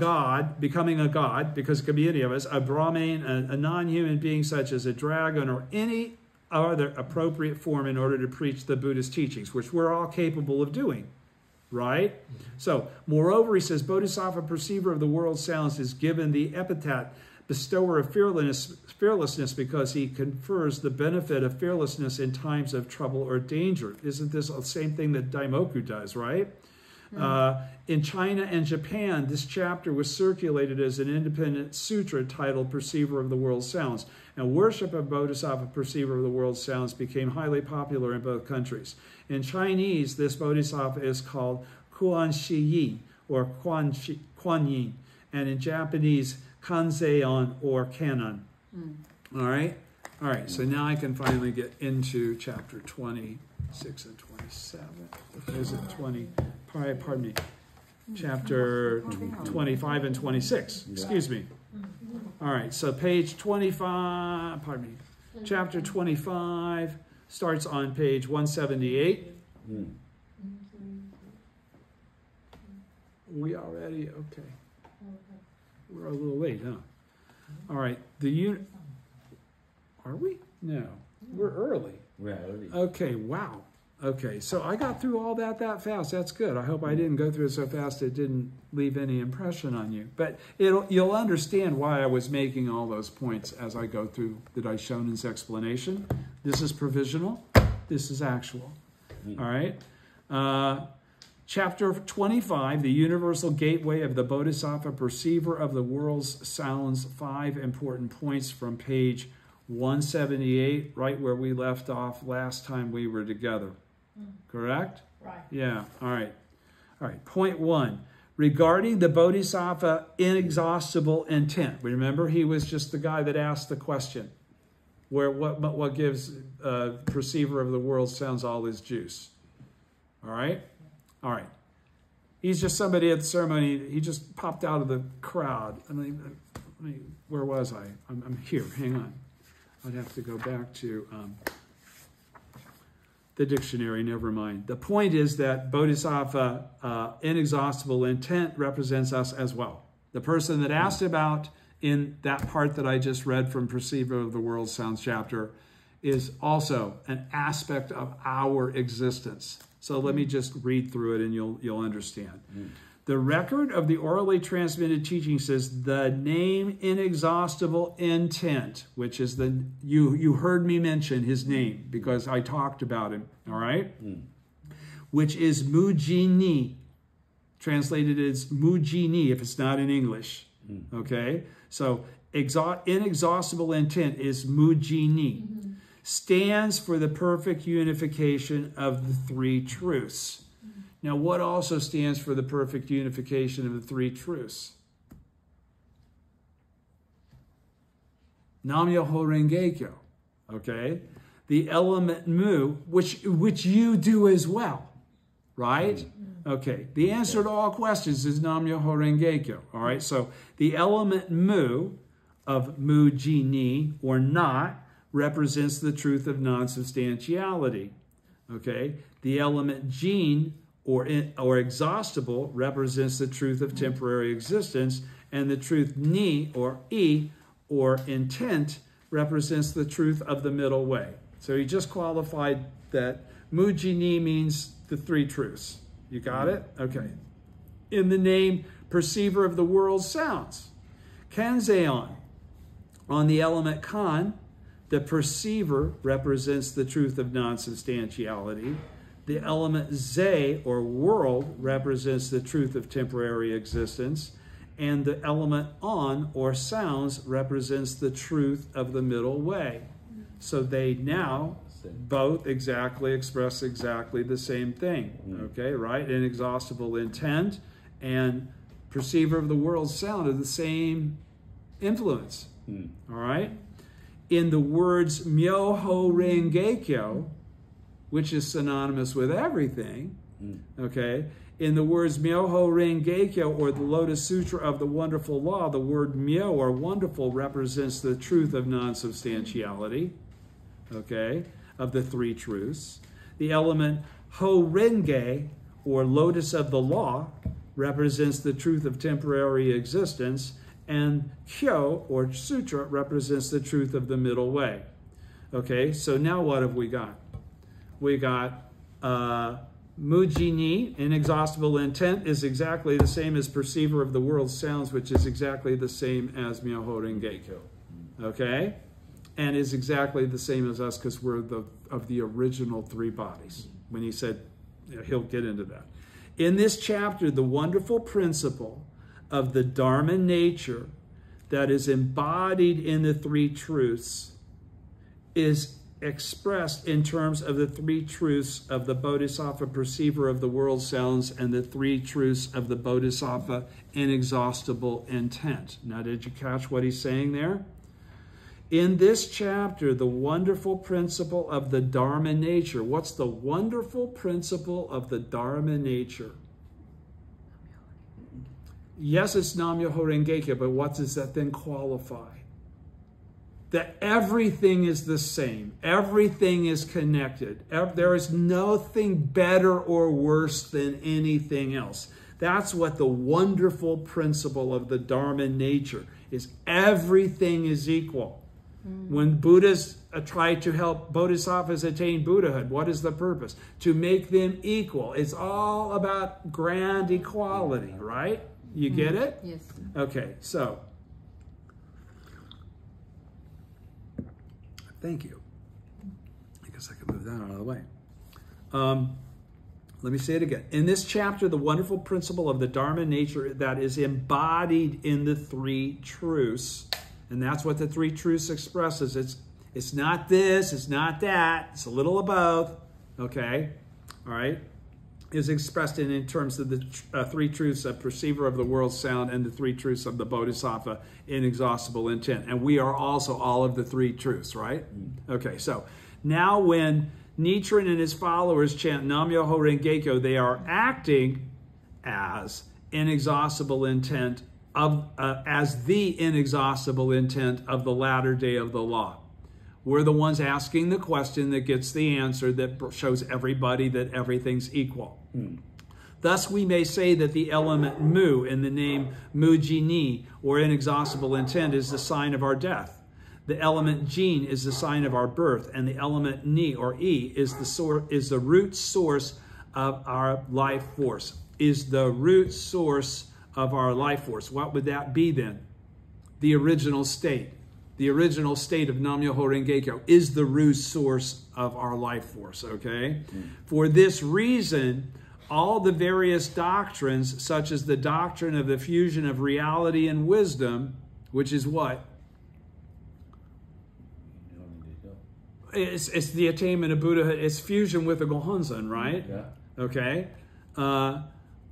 [SPEAKER 1] a god, because it can be any of us, a Brahmin, a non-human being such as a dragon, or any other appropriate form in order to preach the Buddhist teachings, which we're all capable of doing, right? So, moreover, he says, Bodhisattva perceiver of the world sounds is given the epithet bestower of fearlessness because he confers the benefit of fearlessness in times of trouble or danger. Isn't this the same thing that Daimoku does, right? In China and Japan, this chapter was circulated as an independent sutra titled Perceiver of the World Sounds, and worship of Bodhisattva Perceiver of the World Sounds became highly popular in both countries. In Chinese, this Bodhisattva is called Kuan Shi Yi, or Kuan Yin, and in Japanese, Kanzeon or Kanon. All right? All right, so now I can finally get into chapter 26 and 27. Is it 20? Pardon me. Chapter 25 and 26. Excuse me. All right, so page 25, pardon me. Chapter 25 starts on page 178. We already, okay. We're a little late, huh? All right, are we? No, we're early.
[SPEAKER 4] We're early.
[SPEAKER 1] Okay, wow. Okay, so I got through all that fast. That's good. I hope I didn't go through it so fast it didn't leave any impression on you. But you'll understand why I was making all those points as I go through the Daishonin's explanation. This is provisional. This is actual. All right? Chapter 25, the universal gateway of the Bodhisattva perceiver of the world's sounds, 5 important points from page 178, right where we left off last time we were together. Correct?
[SPEAKER 5] Right.
[SPEAKER 1] Yeah, all right. All right, point 1. Regarding the Bodhisattva inexhaustible intent. Remember, he was just the guy that asked the question. What gives perceiver of the world sounds all his juice. All right? All right. He's just somebody at the ceremony. He just popped out of the crowd. Where was I? I'm here. Hang on. I'd have to go back to the dictionary. Never mind. The point is that Bodhisattva inexhaustible intent represents us as well. The person that asked about in that part that I just read from Perceiver of the World Sounds chapter is also an aspect of our existence. So let me just read through it and you'll understand. The record of the orally transmitted teaching says the name inexhaustible intent, which is you heard me mention his name because I talked about him, all right? Which is Mujini, translated as Mujini if it's not in English, okay? So inexhaustible intent is Mujini. Stands for the perfect unification of the three truths. Now, what also stands for the perfect unification of the three truths? Nam-myoho Renge-kyo, okay? The element mu, which you do as well, right? Okay, the answer to all questions is Nam-myoho Renge-kyo, all right? So the element mu of mu-ji-ni, or not, represents the truth of non-substantiality, okay? The element jin, or exhaustible, represents the truth of temporary existence, and the truth ni, or e, or intent, represents the truth of the middle way. So he just qualified that Mujini means the three truths. You got it? Okay. In the name perceiver of the world sounds. Kanzeon, on the element kan, the perceiver represents the truth of non-substantiality. The element ze, or world, represents the truth of temporary existence. And the element on, or sounds, represents the truth of the middle way. So they now both express exactly the same thing. Okay, right? Inexhaustible intent and perceiver of the world sound are the same influence. All right? In the words Myoho Rengekyo, which is synonymous with everything, okay? In the words Myoho Rengekyo, or the Lotus Sutra of the Wonderful Law, the word Myo, or wonderful, represents the truth of non-substantiality, okay, of the three truths. The element Ho Renge, or Lotus of the Law, represents the truth of temporary existence, and Kyo, or Sutra, represents the truth of the middle way. Okay, so now what have we got? We got Mujini, inexhaustible intent, is exactly the same as perceiver of the world's sounds, which is exactly the same as Myoho Rengekyo. Okay? And is exactly the same as us because we're of the original three bodies. When he said, he'll get into that. In this chapter, the wonderful principle of the Dharma nature that is embodied in the three truths is expressed in terms of the three truths of the Bodhisattva perceiver of the world sounds and the three truths of the Bodhisattva inexhaustible intent. Now, did you catch what he's saying there? In this chapter, the wonderful principle of the Dharma nature. What's the wonderful principle of the Dharma nature? Yes, it's Nam-myoho Renge-kyo, but what does that then qualify? That everything is the same. Everything is connected. There is nothing better or worse than anything else. That's what the wonderful principle of the Dharma nature is. Everything is equal. When Buddhas try to help bodhisattvas attain Buddhahood, what is the purpose? To make them equal. It's all about grand equality, right? You get it?
[SPEAKER 3] Yes.
[SPEAKER 1] Okay, so thank you. I guess I could move that out of the way. Let me say it again. In this chapter, the wonderful principle of the Dharma nature that is embodied in the three truths, and that's what the three truths expresses. It's not this, it's not that, it's a little of both, okay? All right? Is expressed in terms of the three truths of perceiver of the world sound and the three truths of the Bodhisattva inexhaustible intent. And we are also all of the three truths, right? Okay, so now when Nichiren and his followers chant Nam-myoho Renge-kyo, they are acting as inexhaustible intent of as the inexhaustible intent of the latter day of the law. We're the ones asking the question that gets the answer that shows everybody that everything's equal. Thus, we may say that the element mu in the name Mujini, or inexhaustible intent, is the sign of our death. The element Jin is the sign of our birth, and the element Ni, or E, is the root source of our life force. Is the root source of our life force. What would that be then? The original state. The original state of Nam-myoho Renge-kyo is the root source of our life force, okay? For this reason, all the various doctrines, such as the doctrine of the fusion of reality and wisdom, which is what? It's the attainment of Buddhahood. It's fusion with the Gohonzon, right?
[SPEAKER 4] Yeah.
[SPEAKER 1] Okay?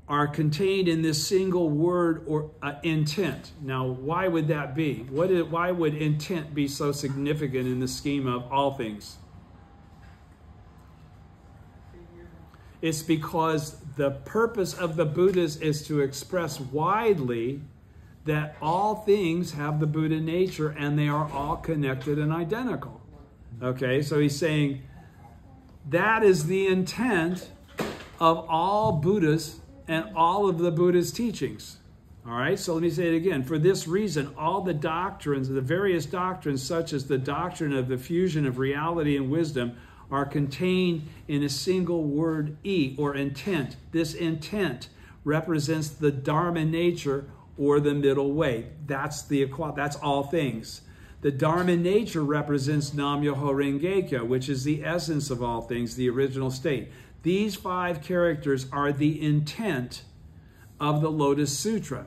[SPEAKER 1] Are contained in this single word or intent. Now, why would that be? Why would intent be so significant in the scheme of all things? It's because the purpose of the Buddhas is to express widely that all things have the Buddha nature and they are all connected and identical. Okay, so he's saying that is the intent of all Buddhas and all of the Buddha's teachings. All right, so let me say it again. For this reason, all the doctrines, the various doctrines, such as the doctrine of the fusion of reality and wisdom, are contained in a single word, E, or intent. This intent represents the Dharma nature, or the middle way. That's all things. The Dharma nature represents Nam-myoho Renge-kyo, which is the essence of all things, the original state. These 5 characters are the intent of the Lotus Sutra.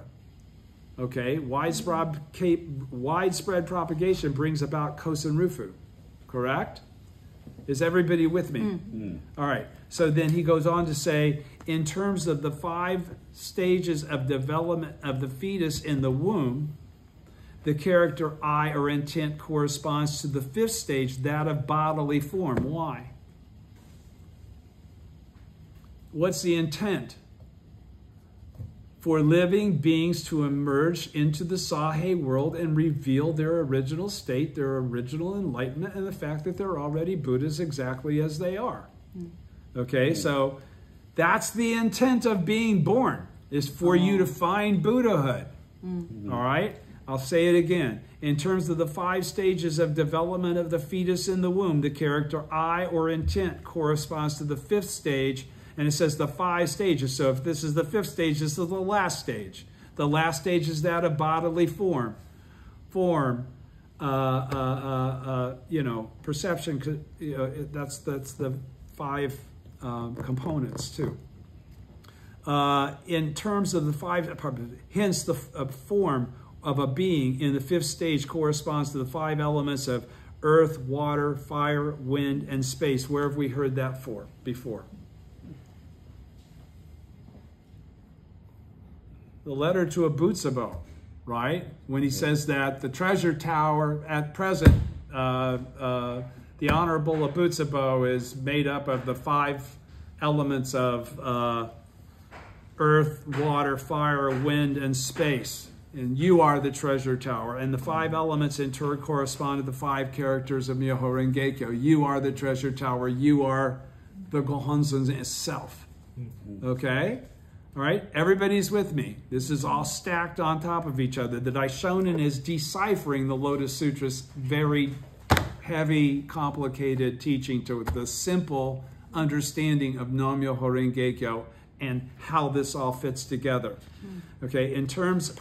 [SPEAKER 1] Okay, widespread propagation brings about Kosen Rufu, correct? Is everybody with me? All right, so then he goes on to say, in terms of the 5 stages of development of the fetus in the womb, the character I or intent corresponds to the fifth stage, that of bodily form. Why? What's the intent? For living beings to emerge into the Sahe world and reveal their original state, their original enlightenment, and the fact that they're already Buddhas exactly as they are. Okay, so that's the intent of being born, is for you to find Buddhahood. All right? I'll say it again. In terms of the 5 stages of development of the fetus in the womb, the character I or intent corresponds to the 5th stage, and it says the 5 stages. So if this is the 5th stage, this is the last stage. The last stage is that of bodily form. Perception, that's the 5 components too. In terms of the 5, hence the form of a being in the 5th stage corresponds to the 5 elements of earth, water, fire, wind, and space. Where have we heard that before? The letter to Abutsabo, right? When he says that the treasure tower at present, the Honorable Abutsabo is made up of the 5 elements of earth, water, fire, wind, and space. And you are the treasure tower. And the 5 elements in turn correspond to the 5 characters of Myoho Renge-kyo. You are the treasure tower. You are the Gohonzon itself. Okay? All right? Everybody's with me. This is all stacked on top of each other. The Daishonin is deciphering the Lotus Sutra's very heavy, complicated teaching to the simple understanding of Nam-myoho Renge-kyo and how this all fits together. Okay, in terms,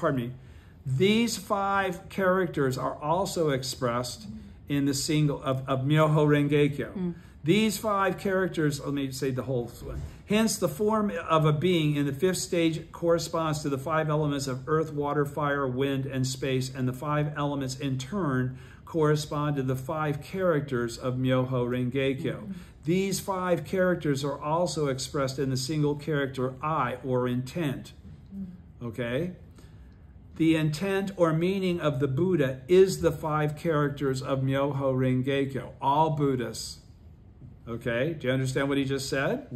[SPEAKER 1] these 5 characters are also expressed in the single of Myoho Renge-kyo. These 5 characters, let me say the whole one. Hence, the form of a being in the 5th stage corresponds to the 5 elements of earth, water, fire, wind, and space, and the 5 elements in turn correspond to the 5 characters of Myoho Renge-kyo. These 5 characters are also expressed in the single character I, or intent. Okay? The intent or meaning of the Buddha is the 5 characters of Myoho Renge-kyo. All Buddhists. Okay? Do you understand what he just said?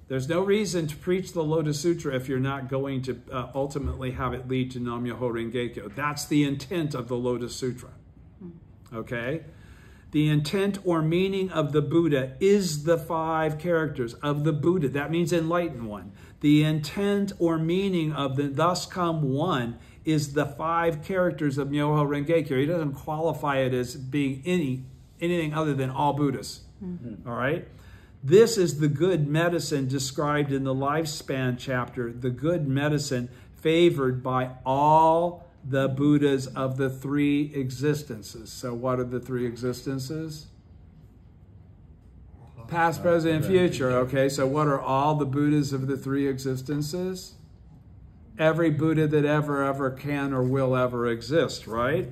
[SPEAKER 1] There's no reason to preach the Lotus Sutra if you're not going to ultimately have it lead to Nam-myoho Renge-kyo. That's the intent of the Lotus Sutra. Okay? The intent or meaning of the Buddha is the 5 characters of the Buddha. That means enlightened one. The intent or meaning of the thus come one is the 5 characters of Myoho Renge-kyo. He doesn't qualify it as being anything other than all Buddhists. All right? This is the good medicine described in the lifespan chapter, the good medicine favored by all the Buddhas of the 3 existences. So what are the 3 existences? Past, present, and future. Okay, so what are all the Buddhas of the 3 existences? Every Buddha that ever can or will ever exist, right?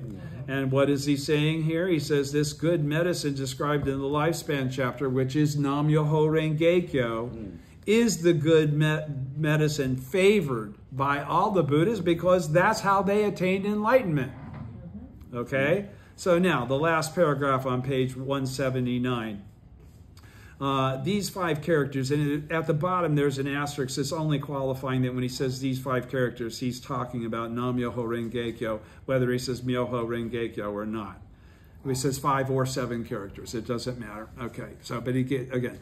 [SPEAKER 1] And what is he saying here? He says this good medicine described in the lifespan chapter, which is Nam-myoho Renge-kyo, is the good medicine favored by all the Buddhas because that's how they attained enlightenment. Okay? So now, the last paragraph on page 179. These 5 characters, and at the bottom there's an asterisk that's only qualifying that when he says these 5 characters, he's talking about Nam-myoho Renge-kyo, whether he says Myoho Renge-kyo or not. If he says 5 or 7 characters, it doesn't matter. Okay, so, but again,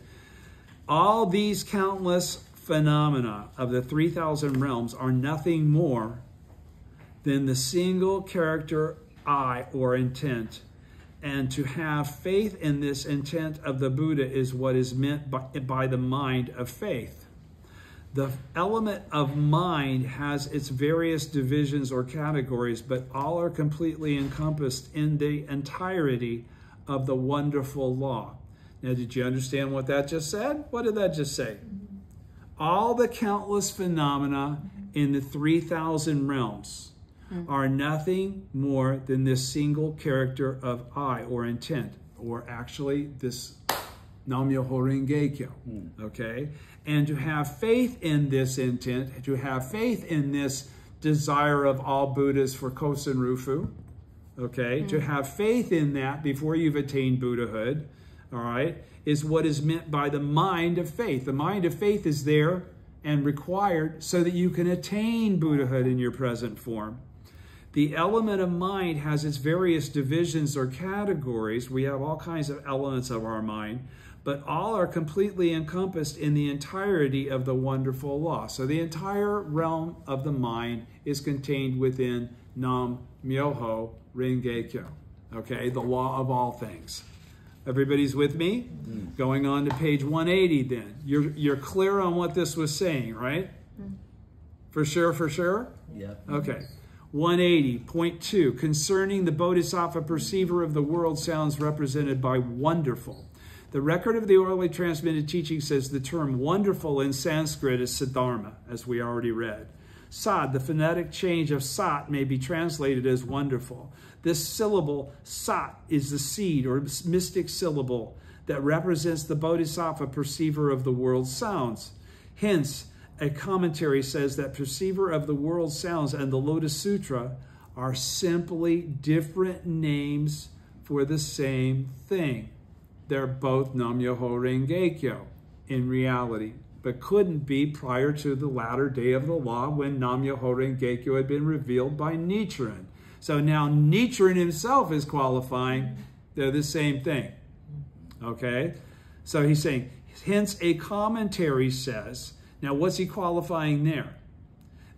[SPEAKER 1] all these countless phenomena of the 3,000 realms are nothing more than the single character I, or intent. And to have faith in this intent of the Buddha is what is meant by the mind of faith. The element of mind has its various divisions or categories, but all are completely encompassed in the entirety of the wonderful law. Now, did you understand what that just said? What did that just say? All the countless phenomena in the 3,000 realms are nothing more than this single character of I, or intent, or actually this Nam-myoho Renge-kyo, okay? And to have faith in this intent, to have faith in this desire of all Buddhas for Kosen Rufu, okay, to have faith in that before you've attained Buddhahood, all right, is what is meant by the mind of faith. The mind of faith is there and required so that you can attain Buddhahood in your present form. The element of mind has its various divisions or categories. We have all kinds of elements of our mind, but all are completely encompassed in the entirety of the wonderful law. So the entire realm of the mind is contained within Nam Myoho Renge Kyo, okay, the law of all things. Everybody's with me? Going on to page 180 then. You're clear on what this was saying, right? For sure, for sure?
[SPEAKER 2] Yeah.
[SPEAKER 1] Okay. 180.2, concerning the Bodhisattva perceiver of the world sounds represented by wonderful. The record of the orally transmitted teaching says the term wonderful in Sanskrit is Siddharma, as we already read. Sad, the phonetic change of sat, may be translated as wonderful. This syllable, sat, is the seed or mystic syllable that represents the Bodhisattva perceiver of the world sounds. Hence, a commentary says that perceiver of the world sounds and the Lotus Sutra are simply different names for the same thing. They're both Nam-myoho Renge Kyo in reality, but couldn't be prior to the latter day of the law when Nam-myoho Renge Kyo had been revealed by Nichiren. So now Nichiren himself is qualifying they're the same thing. Okay? So he's saying, hence a commentary says, now what's he qualifying there?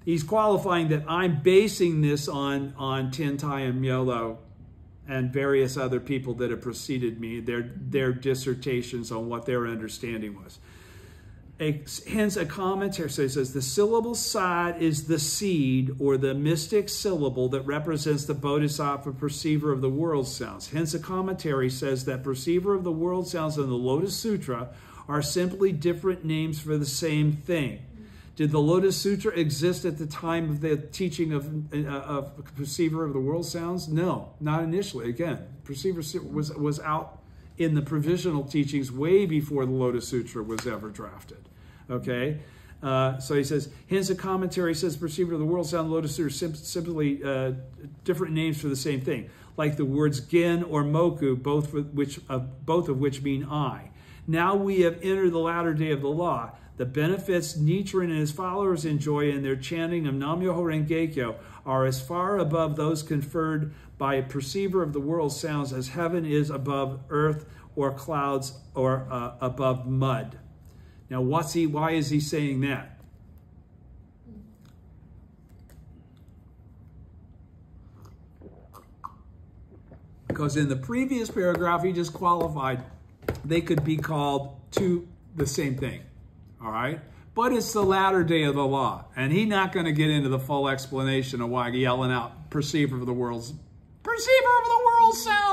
[SPEAKER 1] He's qualifying that I'm basing this on Tintai and Myolo and various other people that have preceded me, their dissertations on what their understanding was. Hence a commentary says the syllable sad is the seed or the mystic syllable that represents the Bodhisattva perceiver of the world sounds. Hence a commentary says that perceiver of the world sounds and the Lotus Sutra are simply different names for the same thing. Did the Lotus Sutra exist at the time of the teaching of perceiver of the world sounds? No, not initially. Again, perceiver was out in the provisional teachings way before the Lotus Sutra was ever drafted. Okay? So he says, hence a commentary says perceiver of the world sound, Lotus Sutra, simply different names for the same thing. Like the words gen or moku, both of which mean I. Now we have entered the latter day of the law. The benefits Nichiren and his followers enjoy in their chanting of Nam-myoho Renge Kyo are as far above those conferred by a perceiver of the world sounds as heaven is above earth or clouds or above mud. Now, why is he saying that? Because in the previous paragraph, he just qualified they could be called to the same thing. All right? But it's the latter day of the law. And he's not going to get into the full explanation of why yelling out perceiver of the world sounds,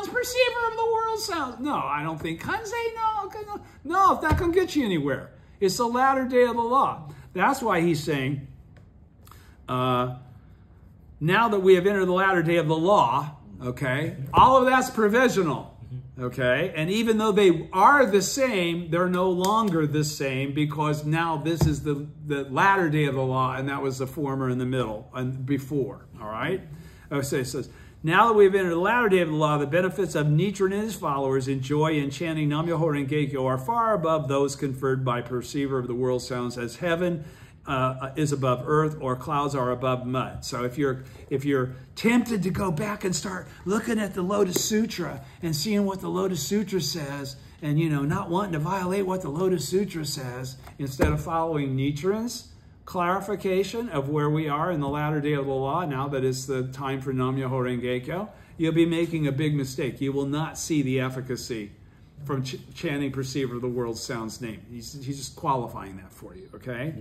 [SPEAKER 1] perceiver of the world sounds. No, I don't think. No, it's not going to get you anywhere. It's the latter day of the law. That's why he's saying, now that we have entered the latter day of the law, okay, all of that's provisional. Okay, and even though they are the same, they're no longer the same because now this is the latter day of the law, and that was the former in the middle and before. All right, so it says, now that we've entered the latter day of the law, the benefits of Nichiren and his followers enjoy in chanting Nam-myoho Renge Kyo are far above those conferred by perceiver of the world sounds as heaven is above earth or clouds are above mud. So if you're tempted to go back and start looking at the Lotus Sutra and seeing what the Lotus Sutra says and, not wanting to violate what the Lotus Sutra says, instead of following Nichiren's clarification of where we are in the latter day of the law, now that it's the time for Nam-myoho Renge Kyo, you'll be making a big mistake. You will not see the efficacy from chanting perceiver of the world sounds name. He's just qualifying that for you, okay?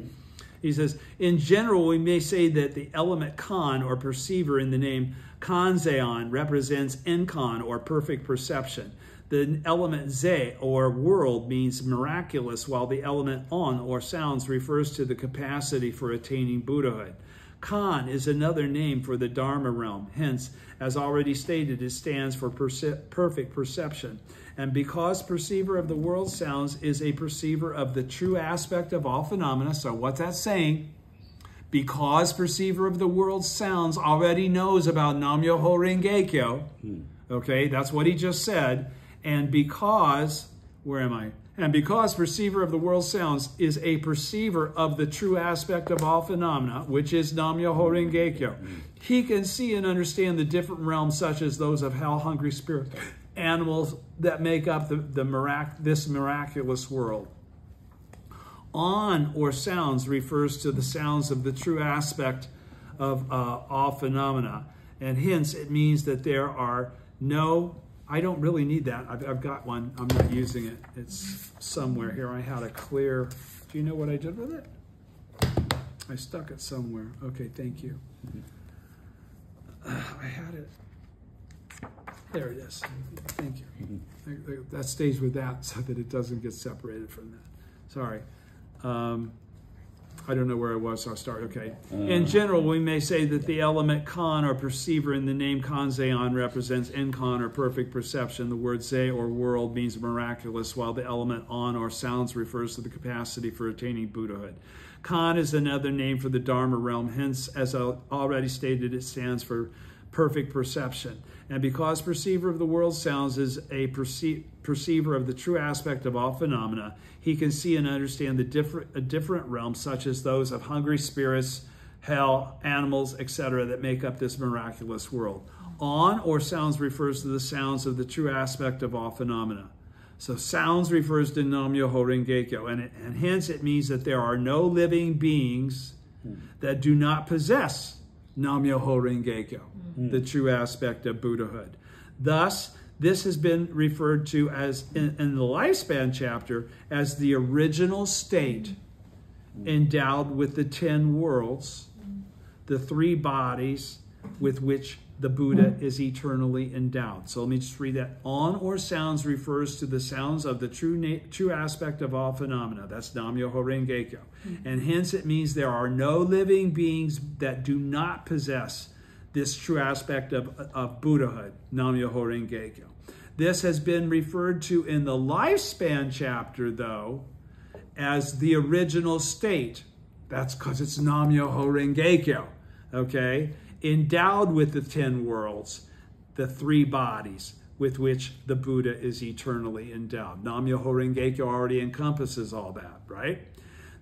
[SPEAKER 1] He says, in general, we may say that the element kan, or perceiver, in the name kanzeon represents enkan, or perfect perception. The element ze, or world, means miraculous, while the element on, or sounds, refers to the capacity for attaining Buddhahood. Kan is another name for the Dharma realm. Hence, as already stated, it stands for perfect perception. And because perceiver of the world sounds is a perceiver of the true aspect of all phenomena, so what's that saying? because perceiver of the world's sounds already knows about Nam-myoho Renge-kyo, okay, that's what he just said, and because, where am I? And because perceiver of the world's sounds is a perceiver of the true aspect of all phenomena, which is Nam-myoho Renge-kyo, he can see and understand the different realms such as those of hell, hungry spirit, animals that make up this miraculous world. On or sounds refers to the sounds of the true aspect of all phenomena. And hence it means that there are no, I don't really need that. I've got one. I'm not using it. It's somewhere here. I had a clear, do you know what I did with it? I stuck it somewhere. Okay, thank you. I had it. There it is. Thank you. That stays with that so that it doesn't get separated from that. Sorry. I don't know where I was, so I'll start. Okay. In general, we may say that the element kan or perceiver in the name kanzeon represents inkan or perfect perception. The word ze or world means miraculous, while the element on or sounds refers to the capacity for attaining Buddhahood. Kan is another name for the Dharma realm. Hence, as I already stated, it stands for perfect perception. And because perceiver of the world sounds is a perceiver of the true aspect of all phenomena, he can see and understand a different realms, such as those of hungry spirits, hell, animals, etc., that make up this miraculous world. On or sounds refers to the sounds of the true aspect of all phenomena. So sounds refers to Nam-myoho Renge-kyo, and hence it means that there are no living beings that do not possess Nam-myoho Renge-kyo, the true aspect of Buddhahood. Thus, this has been referred to as, in the lifespan chapter, as the original state endowed with the 10 worlds, the 3 bodies with which the Buddha is eternally endowed. So let me just read that. On or sounds refers to the sounds of the true aspect of all phenomena. That's Nam-myoho Renge-kyo. And hence it means there are no living beings that do not possess this true aspect of Buddhahood, Nam-myoho Renge-kyo. This has been referred to in the lifespan chapter, though, as the original state. That's because it's Nam-myoho Renge-kyo, okay? Endowed with the 10 worlds, the 3 bodies with which the Buddha is eternally endowed. Nam-myoho Renge-kyo already encompasses all that, right?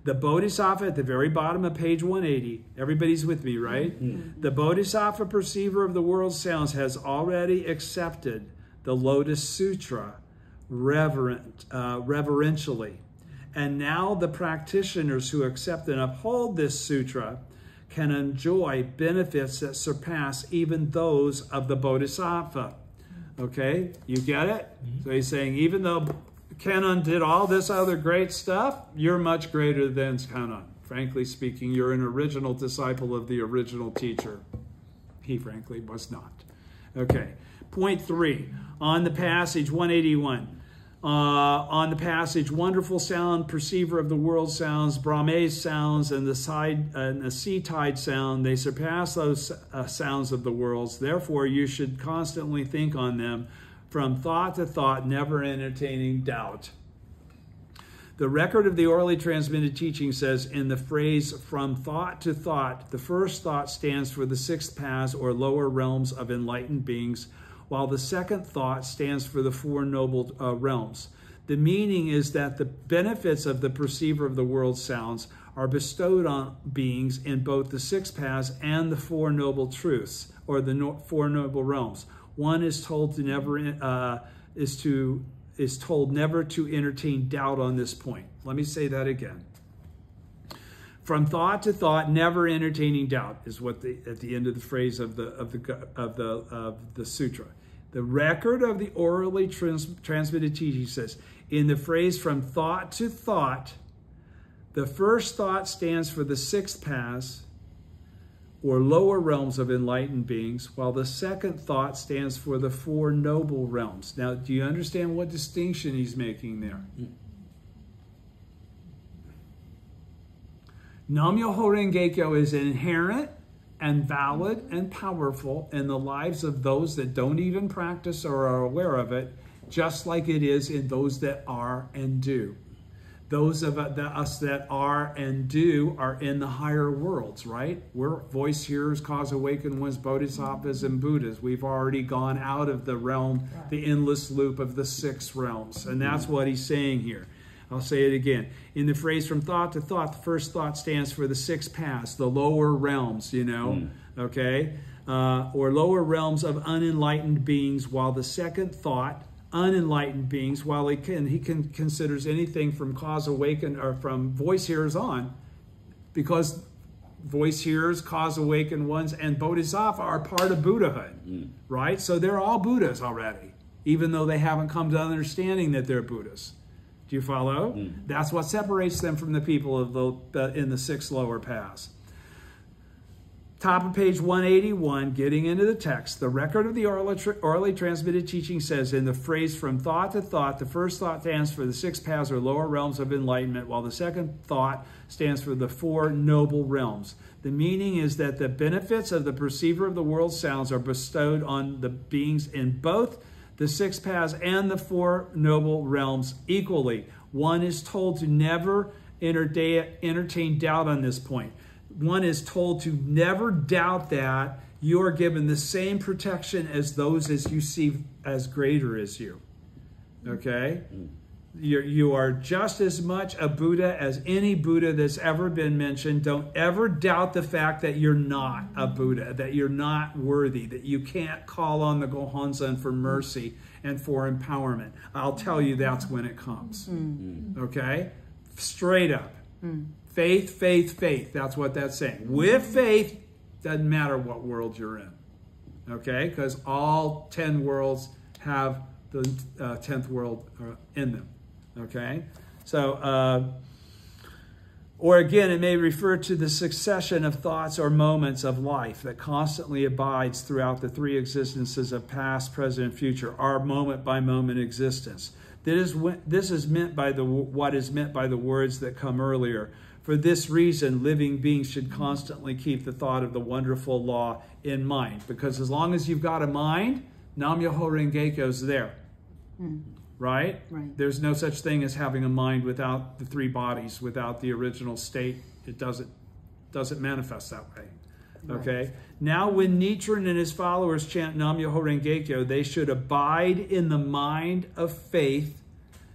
[SPEAKER 1] The Bodhisattva at the very bottom of page 180, everybody's with me, right? The Bodhisattva perceiver of the world's sounds has already accepted the Lotus Sutra reverentially. And now the practitioners who accept and uphold this sutra can enjoy benefits that surpass even those of the Bodhisattva. Okay, you get it? So he's saying, even though Kenon did all this other great stuff, you're much greater than Kenon. Frankly speaking, you're an original disciple of the original teacher. He, frankly, was not. Okay, point 3, on the passage 181. On the passage, wonderful sound, perceiver of the world sounds, Brahma's sounds, and the sea tide sound, they surpass those sounds of the worlds. Therefore, you should constantly think on them from thought to thought, never entertaining doubt. The record of the orally transmitted teaching says in the phrase from thought to thought, the first thought stands for the 6th paths or lower realms of enlightened beings, while the second thought stands for the 4 noble realms. The meaning is that the benefits of the perceiver of the world sounds are bestowed on beings in both the 6 paths and the 4 noble truths, or the 4 noble realms. One is told to never never to entertain doubt on this point. Let me say that again. From thought to thought, never entertaining doubt is what at the end of the phrase of the sutra. The record of the orally transmitted teaching says, in the phrase from thought to thought, the first thought stands for the 6 paths or lower realms of enlightened beings, while the second thought stands for the 4 noble realms. Now, do you understand what distinction he's making there? Nam-myoho Renge-kyo is inherent and valid and powerful in the lives of those that don't even practice or are aware of it, just like it is in those that are and do. Those of us that are and do are in the higher worlds, right? We're voice hearers, cause awakened ones, bodhisattvas, and Buddhas. We've already gone out of the realm, the endless loop of the 6 realms. And that's what he's saying here. I'll say it again. In the phrase from thought to thought, the first thought stands for the 6 paths, the lower realms, you know, okay? Or lower realms of unenlightened beings, while the second thought, unenlightened beings, while he considers anything from cause awakened or from voice hearers on, because voice hearers, cause awakened ones, and bodhisattva are part of Buddhahood, right? So they're all Buddhas already, even though they haven't come to understanding that they're Buddhas. Do you follow? That's what separates them from the people of in the 6 lower paths. Top of page 181, getting into the text, the record of the orally transmitted teaching says, in the phrase from thought to thought, the first thought stands for the 6 paths or lower realms of enlightenment, while the second thought stands for the 4 noble realms. The meaning is that the benefits of the perceiver of the world's sounds are bestowed on the beings in both the 6 paths and the 4 noble realms equally. One is told to never entertain doubt on this point. One is told to never doubt that you are given the same protection as those as you see as greater as you. Okay? You are just as much a Buddha as any Buddha that's ever been mentioned. Don't ever doubt the fact that you're not a Buddha, that you're not worthy, that you can't call on the Gohonzon for mercy and for empowerment. I'll tell you that's when it comes. Okay? Straight up. Faith, faith, faith. That's what that's saying. With faith, doesn't matter what world you're in. Okay? Because all 10 worlds have the 10th world in them. Okay? So, or again, it may refer to the succession of thoughts or moments of life that constantly abides throughout the 3 existences of past, present, and future, our moment-by-moment existence. This is meant by what is meant by the words that come earlier. For this reason, living beings should constantly keep the thought of the wonderful law in mind. Because as long as you've got a mind, Nam-myoho Renge-kyo is there. Right? There's no such thing as having a mind without the 3 bodies, without the original state. It doesn't manifest that way. Okay? Now, when Nichiren and his followers chant Nam-myoho Renge-kyo, they should abide in the mind of faith.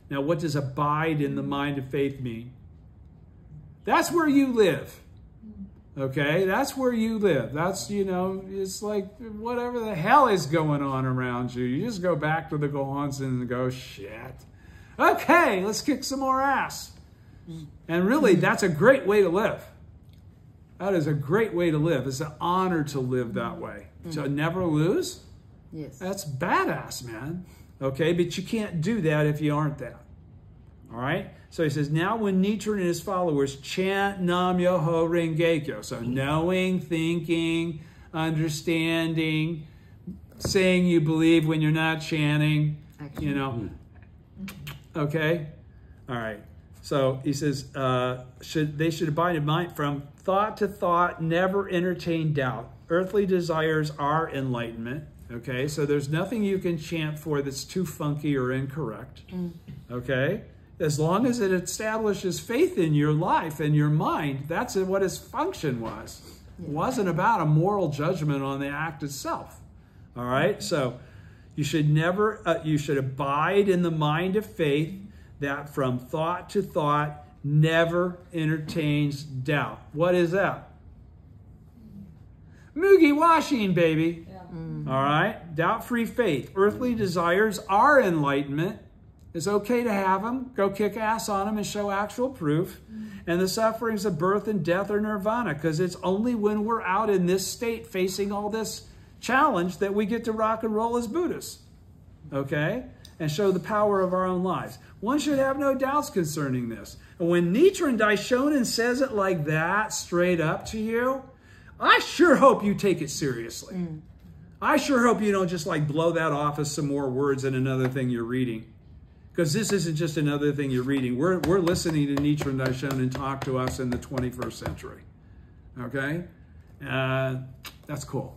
[SPEAKER 1] Now, what does abide in the mind of faith mean? That's where you live. Okay? That's where you live. That's, you know, it's like whatever the hell is going on around you. You just go back to the Gohonzon and go, shit. Okay, let's kick some more ass. And really, that's a great way to live. That is a great way to live. It's an honor to live that way. To never lose?
[SPEAKER 3] Yes.
[SPEAKER 1] That's badass, man. Okay, but you can't do that if you aren't that. All right? So he says, now when Nichiren and his followers chant Nam-myoho Renge-kyo, so knowing, thinking, understanding, saying you believe when you're not chanting, you know. Okay? All right. So he says, they should abide in mind from thought to thought, never entertain doubt. Earthly desires are enlightenment. Okay? So there's nothing you can chant for that's too funky or incorrect. Okay? As long as it establishes faith in your life and your mind, that's what his function was. It wasn't about a moral judgment on the act itself. All right? So you should you should abide in the mind of faith that from thought to thought never entertains doubt. What is that? Mugi washing, baby. All right? Doubt-free faith. Earthly desires are enlightenment. It's okay to have them. Go kick ass on them and show actual proof. And the sufferings of birth and death are nirvana, because it's only when we're out in this state facing all this challenge that we get to rock and roll as Buddhists. Okay? And show the power of our own lives. One should have no doubts concerning this. And when Nichiren Daishonin says it like that, straight up to you, I sure hope you take it seriously. I sure hope you don't just like blow that off as some more words in another thing you're reading. Because this isn't just another thing you're reading. We're listening to Nichiren Daishonin talk to us in the 21st century. Okay? That's cool.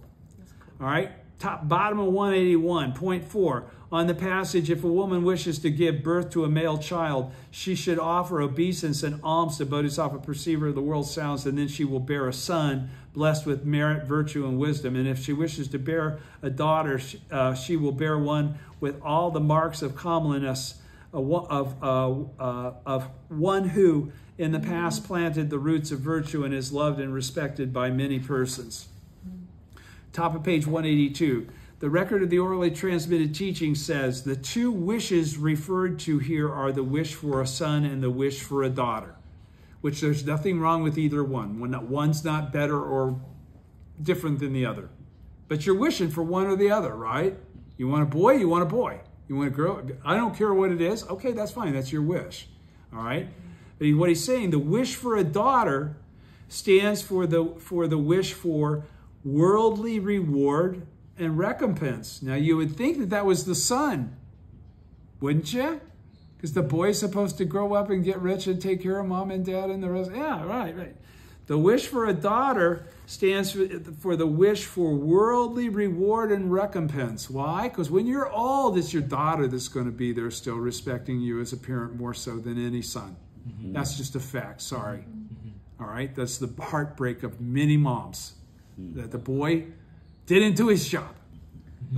[SPEAKER 1] All right? bottom of 181, point 4. On the passage, if a woman wishes to give birth to a male child, she should offer obeisance and alms to Bodhisattva, perceiver of the world sounds, and then she will bear a son, blessed with merit, virtue, and wisdom. And if she wishes to bear a daughter, she will bear one with all the marks of comeliness, of one who in the past planted the roots of virtue and is loved and respected by many persons. Top of page 182. The record of the orally transmitted teaching says the two wishes referred to here are the wish for a son and the wish for a daughter, which there's nothing wrong with either one. One's not better or different than the other. But you're wishing for one or the other, right? You want a boy, you want a boy. You want a girl, I don't care what it is. Okay, that's fine. That's your wish. All right? But what he's saying, the wish for a daughter stands for the wish for worldly reward and recompense. Now, you would think that that was the son, wouldn't you? Because the boy's supposed to grow up and get rich and take care of mom and dad and the rest. Yeah, right. The wish for a daughter stands for the wish for worldly reward and recompense. Why? Because when you're old, it's your daughter that's going to be there still respecting you as a parent more so than any son. Mm-hmm. That's just a fact. Sorry. Mm-hmm. All right? That's the heartbreak of many moms. Mm-hmm. That the boy didn't do his job.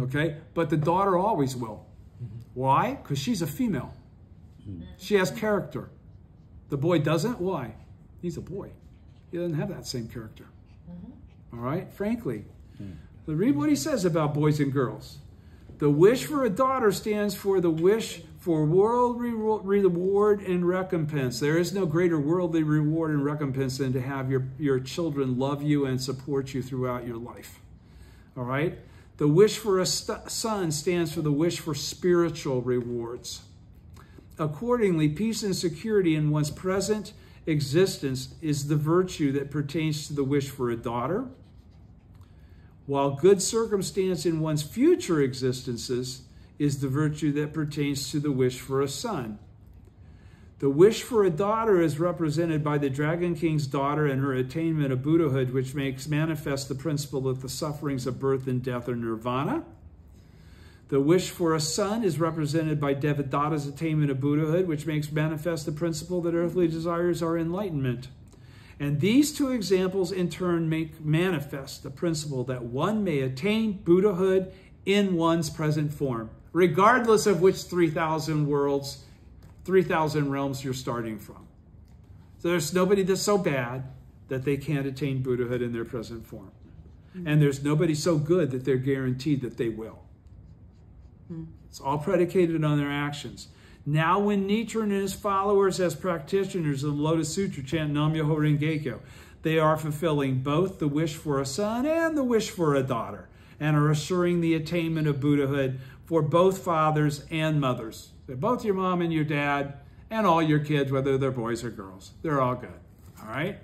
[SPEAKER 1] Okay? But the daughter always will. Mm-hmm. Why? Because she's a female. Mm-hmm. She has character. The boy doesn't. Why? He's a boy. He doesn't have that same character. Mm-hmm. All right? Frankly. Mm-hmm. Read what he says about boys and girls. The wish for a daughter stands for the wish for worldly reward and recompense. There is no greater worldly reward and recompense than to have your children love you and support you throughout your life. All right? The wish for a son stands for the wish for spiritual rewards. Accordingly, peace and security in one's present existence is the virtue that pertains to the wish for a daughter, while good circumstance in one's future existences is the virtue that pertains to the wish for a son. The wish for a daughter is represented by the Dragon King's daughter and her attainment of Buddhahood, which makes manifest the principle that the sufferings of birth and death are nirvana. The wish for a son is represented by Devadatta's attainment of Buddhahood, which makes manifest the principle that earthly desires are enlightenment. And these two examples in turn make manifest the principle that one may attain Buddhahood in one's present form, regardless of which 3,000 worlds, 3,000 realms you're starting from. So there's nobody that's so bad that they can't attain Buddhahood in their present form. And there's nobody so good that they're guaranteed that they will. It's all predicated on their actions. Now when Nichiren and his followers as practitioners of the Lotus Sutra chant Nam Myoho Renge Kyo, they are fulfilling both the wish for a son and the wish for a daughter, and are assuring the attainment of Buddhahood for both fathers and mothers. So both your mom and your dad and all your kids, whether they're boys or girls. They're all good. All right?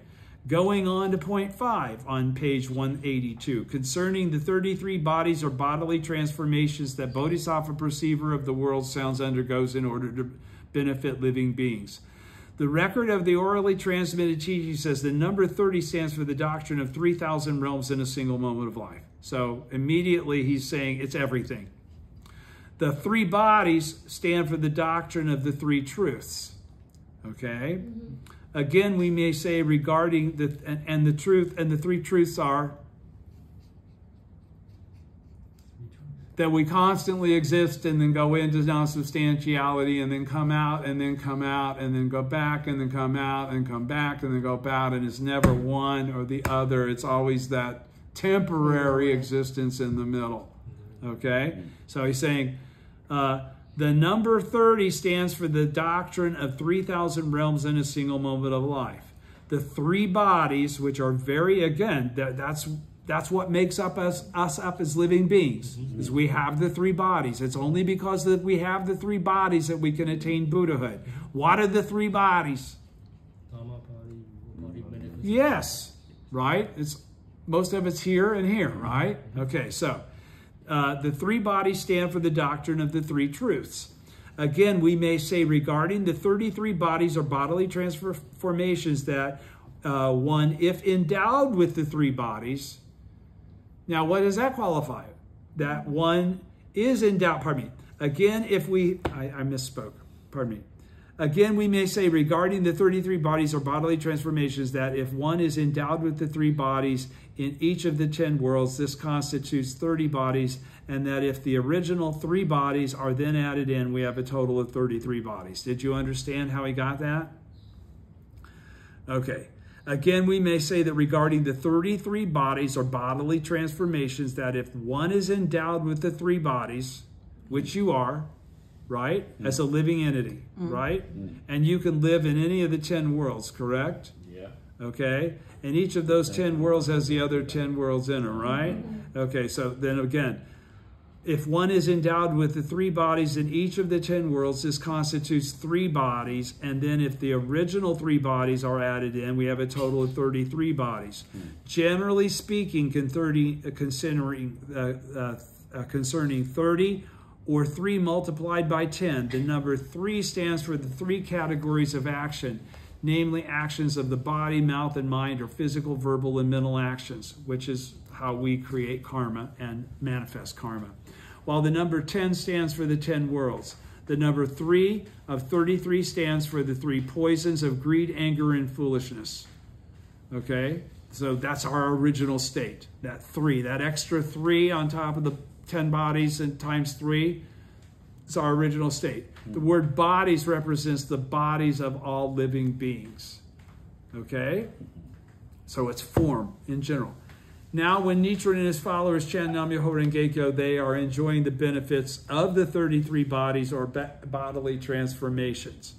[SPEAKER 1] Going on to point 5 on page 182, concerning the 33 bodies or bodily transformations that Bodhisattva perceiver of the world sounds undergoes in order to benefit living beings. The record of the orally transmitted teaching says the number 30 stands for the doctrine of 3,000 realms in a single moment of life. So immediately he's saying it's everything. The 3 bodies stand for the doctrine of the 3 truths. Okay? Mm-hmm. Again, we may say regarding the truth, and the 3 truths are that we constantly exist and then go into non-substantiality and then come out and then come out and then go back and then come out and come back and then go out, and it's never one or the other. It's always that temporary existence in the middle. Okay? So he's saying the number 30 stands for the doctrine of 3,000 realms in a single moment of life. The 3 bodies, which are very, again, that's what makes up us up as living beings, is we have the 3 bodies. It's only because that we have the 3 bodies that we can attain Buddhahood. What are the 3 bodies? Yes, right? Most of it's here and here, right? Okay, so the 3 bodies stand for the doctrine of the 3 truths. Again, we may say regarding the 33 bodies or bodily transformations that one, if endowed with the 3 bodies, now what does that qualify? that one is endowed, pardon me. Again, if we, I misspoke, pardon me. Again, we may say regarding the 33 bodies or bodily transformations that if one is endowed with the 3 bodies in each of the 10 worlds, this constitutes 30 bodies, and that if the original 3 bodies are then added in, we have a total of 33 bodies. Did you understand how he got that? Okay. Again, we may say that regarding the 33 bodies or bodily transformations, that if one is endowed with the 3 bodies, which you are, right? As a living entity, right? And you can live in any of the 10 worlds, correct?
[SPEAKER 4] Yeah.
[SPEAKER 1] Okay? And each of those 10 worlds has the other 10 worlds in it, right? Okay, so then again, if one is endowed with the 3 bodies in each of the 10 worlds, this constitutes 3 bodies. And then if the original 3 bodies are added in, we have a total of 33 bodies. Generally speaking, concerning 30 or 3 multiplied by 10, the number 3 stands for the 3 categories of action, namely actions of the body, mouth, and mind, or physical, verbal, and mental actions, which is how we create karma and manifest karma. While the number 10 stands for the 10 worlds. The number 3 of 33 stands for the 3 poisons of greed, anger, and foolishness. Okay? So that's our original state. That 3, that extra 3 on top of the 10 bodies and times 3 is our original state. The word bodies represents the bodies of all living beings. Okay? So it's form in general. Now, when Nichiren and his followers chant Nam-myoho Renge-kyo, they are enjoying the benefits of the 33 bodies or bodily transformations.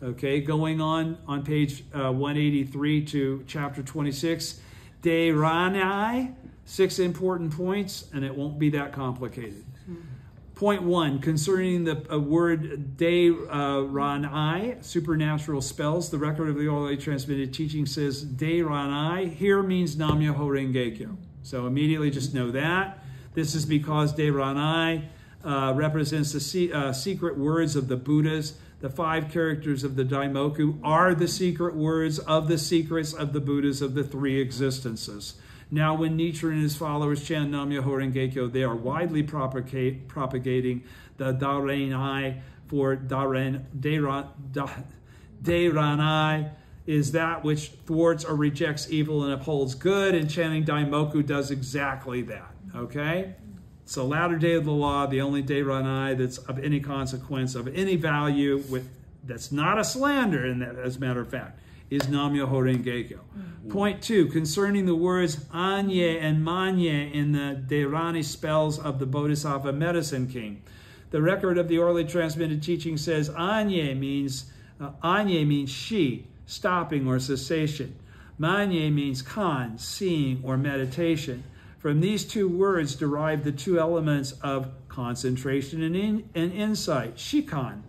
[SPEAKER 1] Okay, going on page 183 to chapter 26, Dharani, 6 important points, and it won't be that complicated. Point 1, concerning the word Dharani, supernatural spells, the record of the orally transmitted teaching says Dharani here means Nam-myoho Renge-kyo. So immediately just know that. This is because Dharani represents the secret words of the Buddhas. The 5 characters of the Daimoku are the secret words of the secrets of the Buddhas of the 3 existences. Now, when Nichiren and his followers chant Nam-myoho Renge-kyo, they are widely propagating the Dharani, for Dharani is that which thwarts or rejects evil and upholds good, and chanting Daimoku does exactly that, okay? So latter day of the law, the only Dharani that's of any consequence, of any value, that's not a slander, in that, as a matter of fact, is Nam-myoho Renge-kyo. Point 2, concerning the words Anye and Manye in the Dharani spells of the Bodhisattva Medicine King. The record of the orally transmitted teaching says Anye means she, stopping or cessation. Manye means kan, seeing or meditation. From these 2 words derive the 2 elements of concentration and insight, shikan.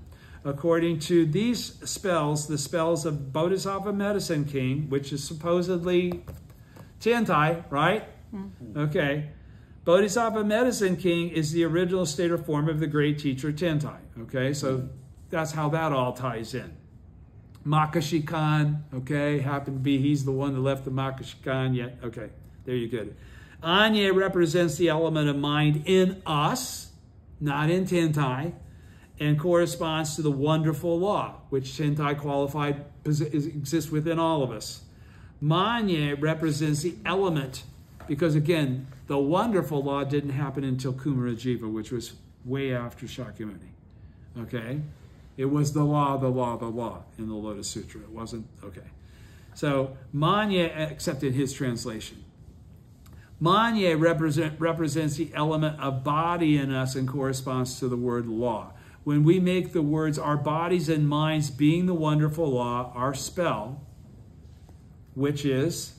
[SPEAKER 1] According to these spells, the spells of Bodhisattva Medicine King, which is supposedly Tentai, right? Okay. Bodhisattva Medicine King is the original state or form of the great teacher Tentai. Okay, so that's how that all ties in. Makashikan, okay, happened to be, he's the one that left the Makashikan yet. Okay, there you get it. Anye represents the element of mind in us, not in Tentai, and corresponds to the wonderful law, which Tentai qualified exists within all of us. Manye represents the element, because again, the wonderful law didn't happen until Kumarajiva, which was way after Shakyamuni. Okay? It was the law in the Lotus Sutra. It wasn't, okay. So Manye, except in his translation. Manye represents the element of body in us and corresponds to the word law. When we make the words our bodies and minds being the wonderful law, our spell, which is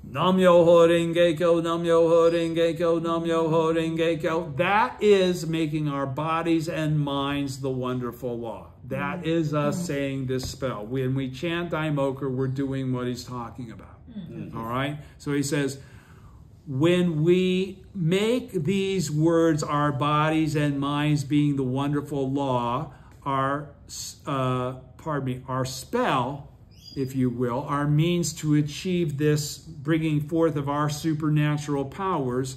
[SPEAKER 1] Nam-myoho Renge-kyo, Nam-myoho Renge-kyo, Nam-myoho Renge-kyo, that is making our bodies and minds the wonderful law. That is us saying this spell. When we chant Daimoku, we're doing what he's talking about. All right? So he says, when we make these words our bodies and minds being the wonderful law, our spell, if you will, our means to achieve this bringing forth of our supernatural powers,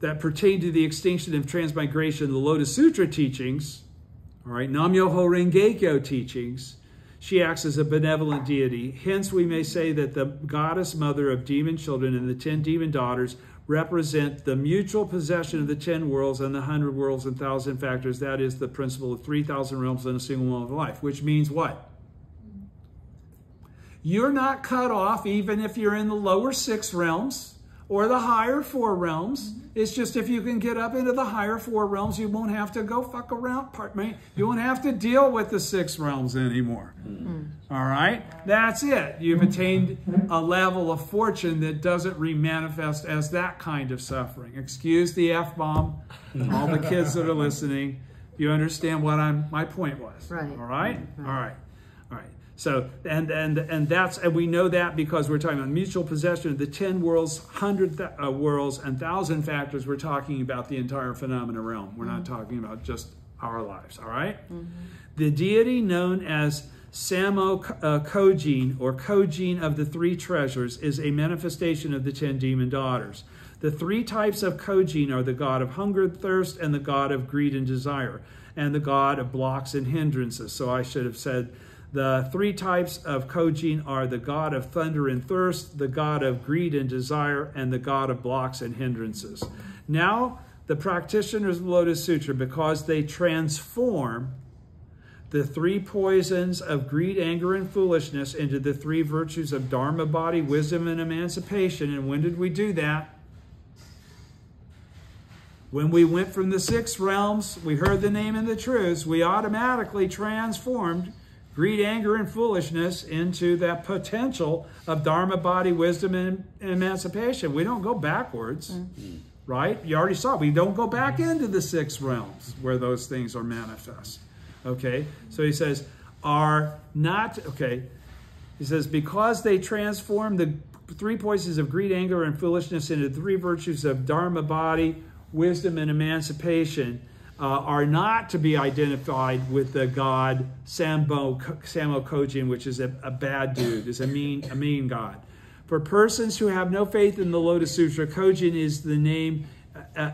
[SPEAKER 1] that pertain to the extinction of transmigration, the Lotus Sutra teachings, all right, Nam-myoho Renge-kyo teachings, she acts as a benevolent deity. Hence, we may say that the goddess mother of demon children and the 10 demon daughters represent the mutual possession of the 10 worlds and the 100 worlds and 1,000 factors. That is the principle of 3,000 realms in a single moment of life, which means what? You're not cut off even if you're in the lower 6 realms or the higher 4 realms. It's just if you can get up into the higher 4 realms, you won't have to go fuck around. You won't have to deal with the 6 realms anymore. All right? That's it. You've attained a level of fortune that doesn't remanifest as that kind of suffering. Excuse the F-bomb. All the kids that are listening, you understand what my point was.
[SPEAKER 3] Right.
[SPEAKER 1] All right? All right. All right. So, and we know that because we're talking about mutual possession of the 10 worlds, 100 worlds, and 1,000 factors. We're talking about the entire phenomena realm. We're not talking about just our lives, all right? The deity known as Samo Kojin, or Kojin of the 3 treasures, is a manifestation of the 10 demon daughters. The 3 types of Kojin are the god of hunger, thirst, and the god of greed and desire, and the god of blocks and hindrances. So I should have said the 3 types of Kojin are the god of thunder and thirst, the god of greed and desire, and the god of blocks and hindrances. Now, the practitioners of the Lotus Sutra, because they transform the 3 poisons of greed, anger, and foolishness into the 3 virtues of Dharma, body, wisdom, and emancipation. And when did we do that? When we went from the 6 realms, we heard the name and the truths, we automatically transformed greed, anger, and foolishness into that potential of Dharma, body, wisdom, and emancipation. We don't go backwards, right? You already saw, we don't go back into the 6 realms where those things are manifest. Okay, so he says, he says, because they transform the 3 poisons of greed, anger, and foolishness into 3 virtues of Dharma, body, wisdom, and emancipation, are not to be identified with the god Samo Kojin, which is a bad dude, is a mean god. For persons who have no faith in the Lotus Sutra, Kojin is the name,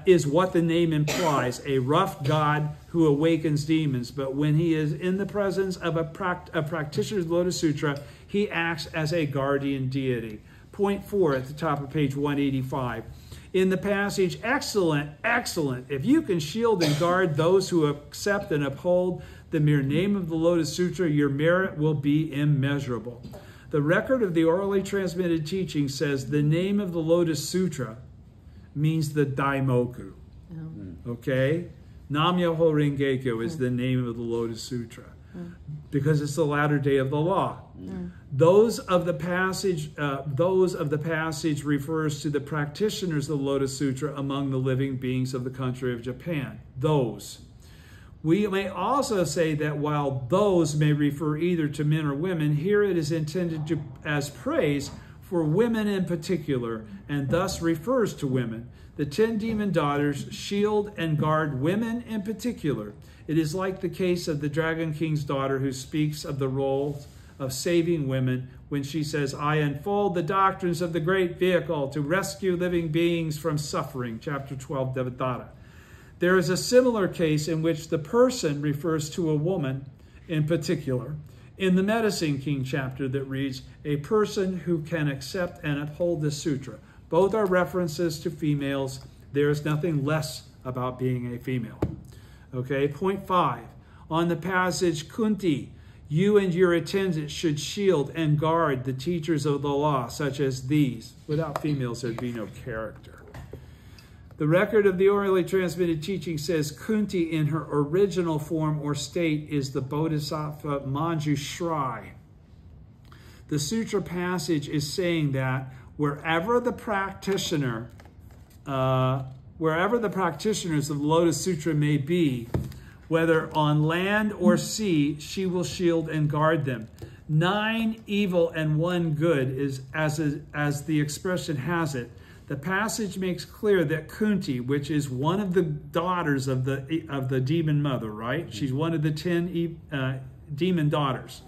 [SPEAKER 1] is what the name implies, a rough god who awakens demons. But when he is in the presence of a practitioner of the Lotus Sutra, he acts as a guardian deity. Point 4 at the top of page 185. In the passage, excellent, excellent. If you can shield and guard those who accept and uphold the mere name of the Lotus Sutra, your merit will be immeasurable. The record of the orally transmitted teaching says the name of the Lotus Sutra means the Daimoku. Okay? Nam-myoho Renge-kyo is the name of the Lotus Sutra because it's the latter day of the law. Those of the passage refers to the practitioners of the Lotus Sutra among the living beings of the country of Japan. Those. We may also say that while those may refer either to men or women, here it is intended as praise for women in particular, and thus refers to women. The 10 demon daughters shield and guard women in particular. It is like the case of the Dragon King's daughter who speaks of the role of saving women when she says, I unfold the doctrines of the great vehicle to rescue living beings from suffering, chapter 12, Devadatta. There is a similar case in which the person refers to a woman in particular in the Medicine King chapter that reads, a person who can accept and uphold the sutra. Both are references to females. There is nothing less about being a female. Okay, point 5. On the passage, Kunti, you and your attendants should shield and guard the teachers of the law, such as these. Without females, there'd be no character. The record of the orally transmitted teaching says Kunti in her original form or state is the Bodhisattva Manjushri. The sutra passage is saying that wherever the practitioners of the Lotus Sutra may be, whether on land or sea, she will shield and guard them. 9 evil and 1 good is as the expression has it. The passage makes clear that Kunti, which is one of the daughters of the demon mother, right? She's one of the 10 demon daughters.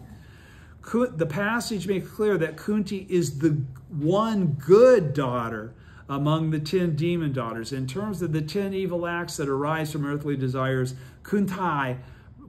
[SPEAKER 1] The passage makes clear that Kunti is the one good daughter among the 10 demon daughters. In terms of the 10 evil acts that arise from earthly desires, kuntai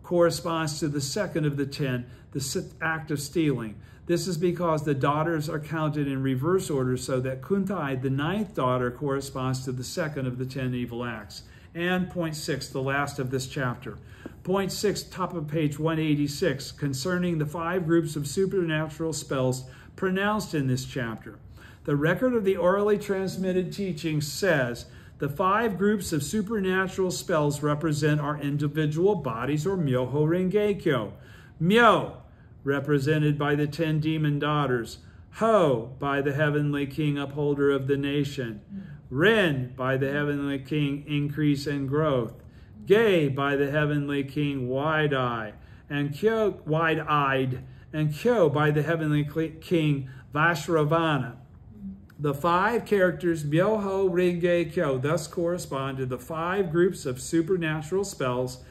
[SPEAKER 1] corresponds to the second of the 10, the act of stealing. This is because the daughters are counted in reverse order, so that kuntai, the 9th daughter, corresponds to the second of the 10 evil acts. And point 6, the last of this chapter. Point 6, top of page 186, concerning the 5 groups of supernatural spells pronounced in this chapter. The record of the orally transmitted teaching says the 5 groups of supernatural spells represent our individual bodies, or Myoho Renge-kyo. Myo, represented by the 10 demon daughters. Ho, by the heavenly king, upholder of the nation. Ren, by the heavenly king, increase and growth. Ge, by the heavenly king, wide-eyed. And Kyo, wide-eyed. And Kyo, by the heavenly king, Vashravana. The 5 characters Myoho Renge-kyo thus correspond to the 5 groups of supernatural spells,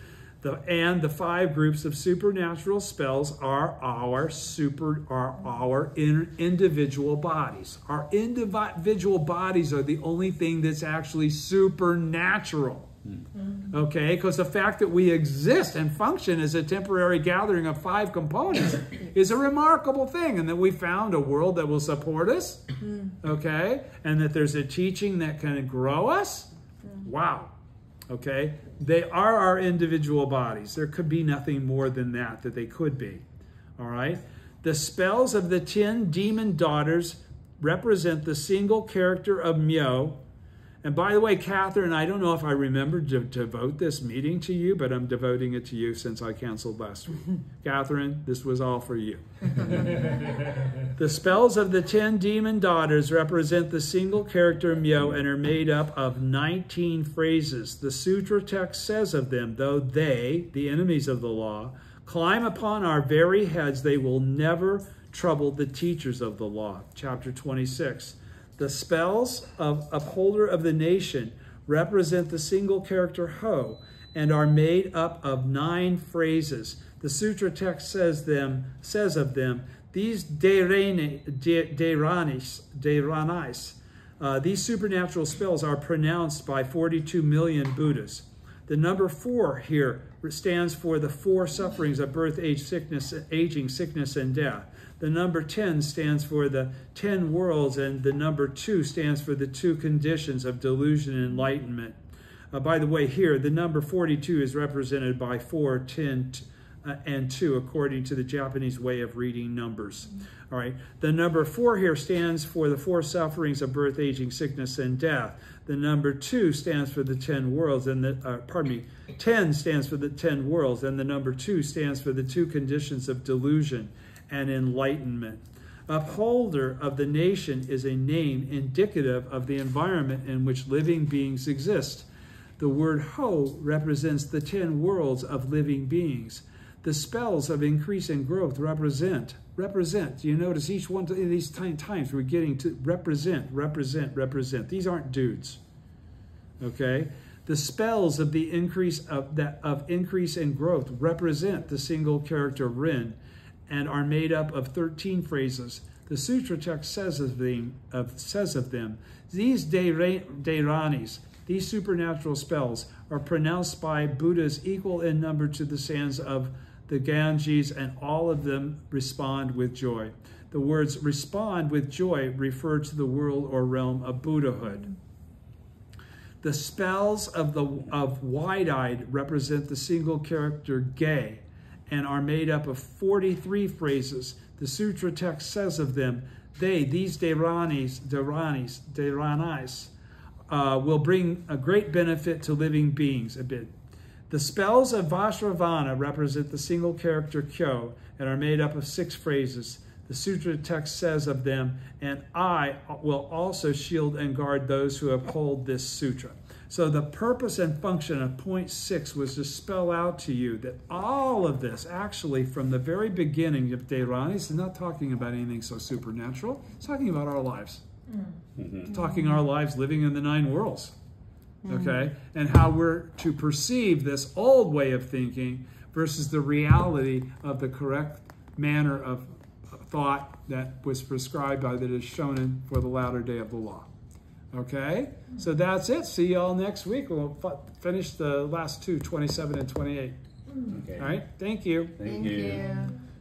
[SPEAKER 1] and the 5 groups of supernatural spells are our individual bodies. Our individual bodies are the only thing that's actually supernatural. Okay, because the fact that we exist and function as a temporary gathering of 5 components is a remarkable thing, and that we found a world that will support us, okay, and that there's a teaching that can grow us. Wow. Okay, they are our individual bodies. There could be nothing more than that they could be. All right, the spells of the 10 demon daughters represent the single character of Myo. And by the way, Catherine, I don't know if I remembered to devote this meeting to you, but I'm devoting it to you since I canceled last week. Catherine, this was all for you. The spells of the 10 demon daughters represent the single character Myo and are made up of 19 phrases. The sutra text says of them, though they, the enemies of the law, climb upon our very heads, they will never trouble the teachers of the law. Chapter 26. The spells of upholder of the nation represent the single character Ho and are made up of 9 phrases. The sutra text says of them, these Dharanis, these supernatural spells are pronounced by 42 million Buddhas. The number 4 here stands for the 4 sufferings of birth, age, sickness, aging, sickness, and death. The number 10 stands for the 10 worlds, and the number 2 stands for the 2 conditions of delusion and enlightenment. By the way, here, the number 42 is represented by 4, 10, and 2, according to the Japanese way of reading numbers. All right. The number 4 here stands for the 4 sufferings of birth, aging, sickness, and death. The number 2 stands for the 10 worlds, and 10 stands for the 10 worlds, and the number 2 stands for the 2 conditions of delusion and enlightenment. Upholder of the nation is a name indicative of the environment in which living beings exist. The word Ho represents the 10 worlds of living beings. The spells of increase and growth represent. You notice each one of these times we're getting to represent. These aren't dudes. Okay? The spells of the increase and growth represent the single character Rin and are made up of 13 phrases. The sutra text says of them, these Dharanis, these supernatural spells, are pronounced by Buddhas equal in number to the sands of the Ganges, and all of them respond with joy. The words respond with joy refer to the world or realm of Buddhahood. The spells of wide-eyed represent the single character Ge and are made up of 43 phrases. The sutra text says of them, these Dharanis, will bring a great benefit to living beings. The spells of Vashravana represent the single character Kyo and are made up of 6 phrases. The sutra text says of them, and I will also shield and guard those who uphold this sutra. So the purpose and function of point 6 was to spell out to you that all of this, actually, from the very beginning of Dharani, is not talking about anything so supernatural. It's talking about our lives. It's talking our lives living in the 9 worlds. Okay? And how we're to perceive this old way of thinking versus the reality of the correct manner of thought that was prescribed by the Shonen for the latter day of the law. Okay, so that's it. See y'all next week. We'll finish the last two, 27 and 28.
[SPEAKER 4] Okay.
[SPEAKER 1] All right, thank you.
[SPEAKER 4] Thank you.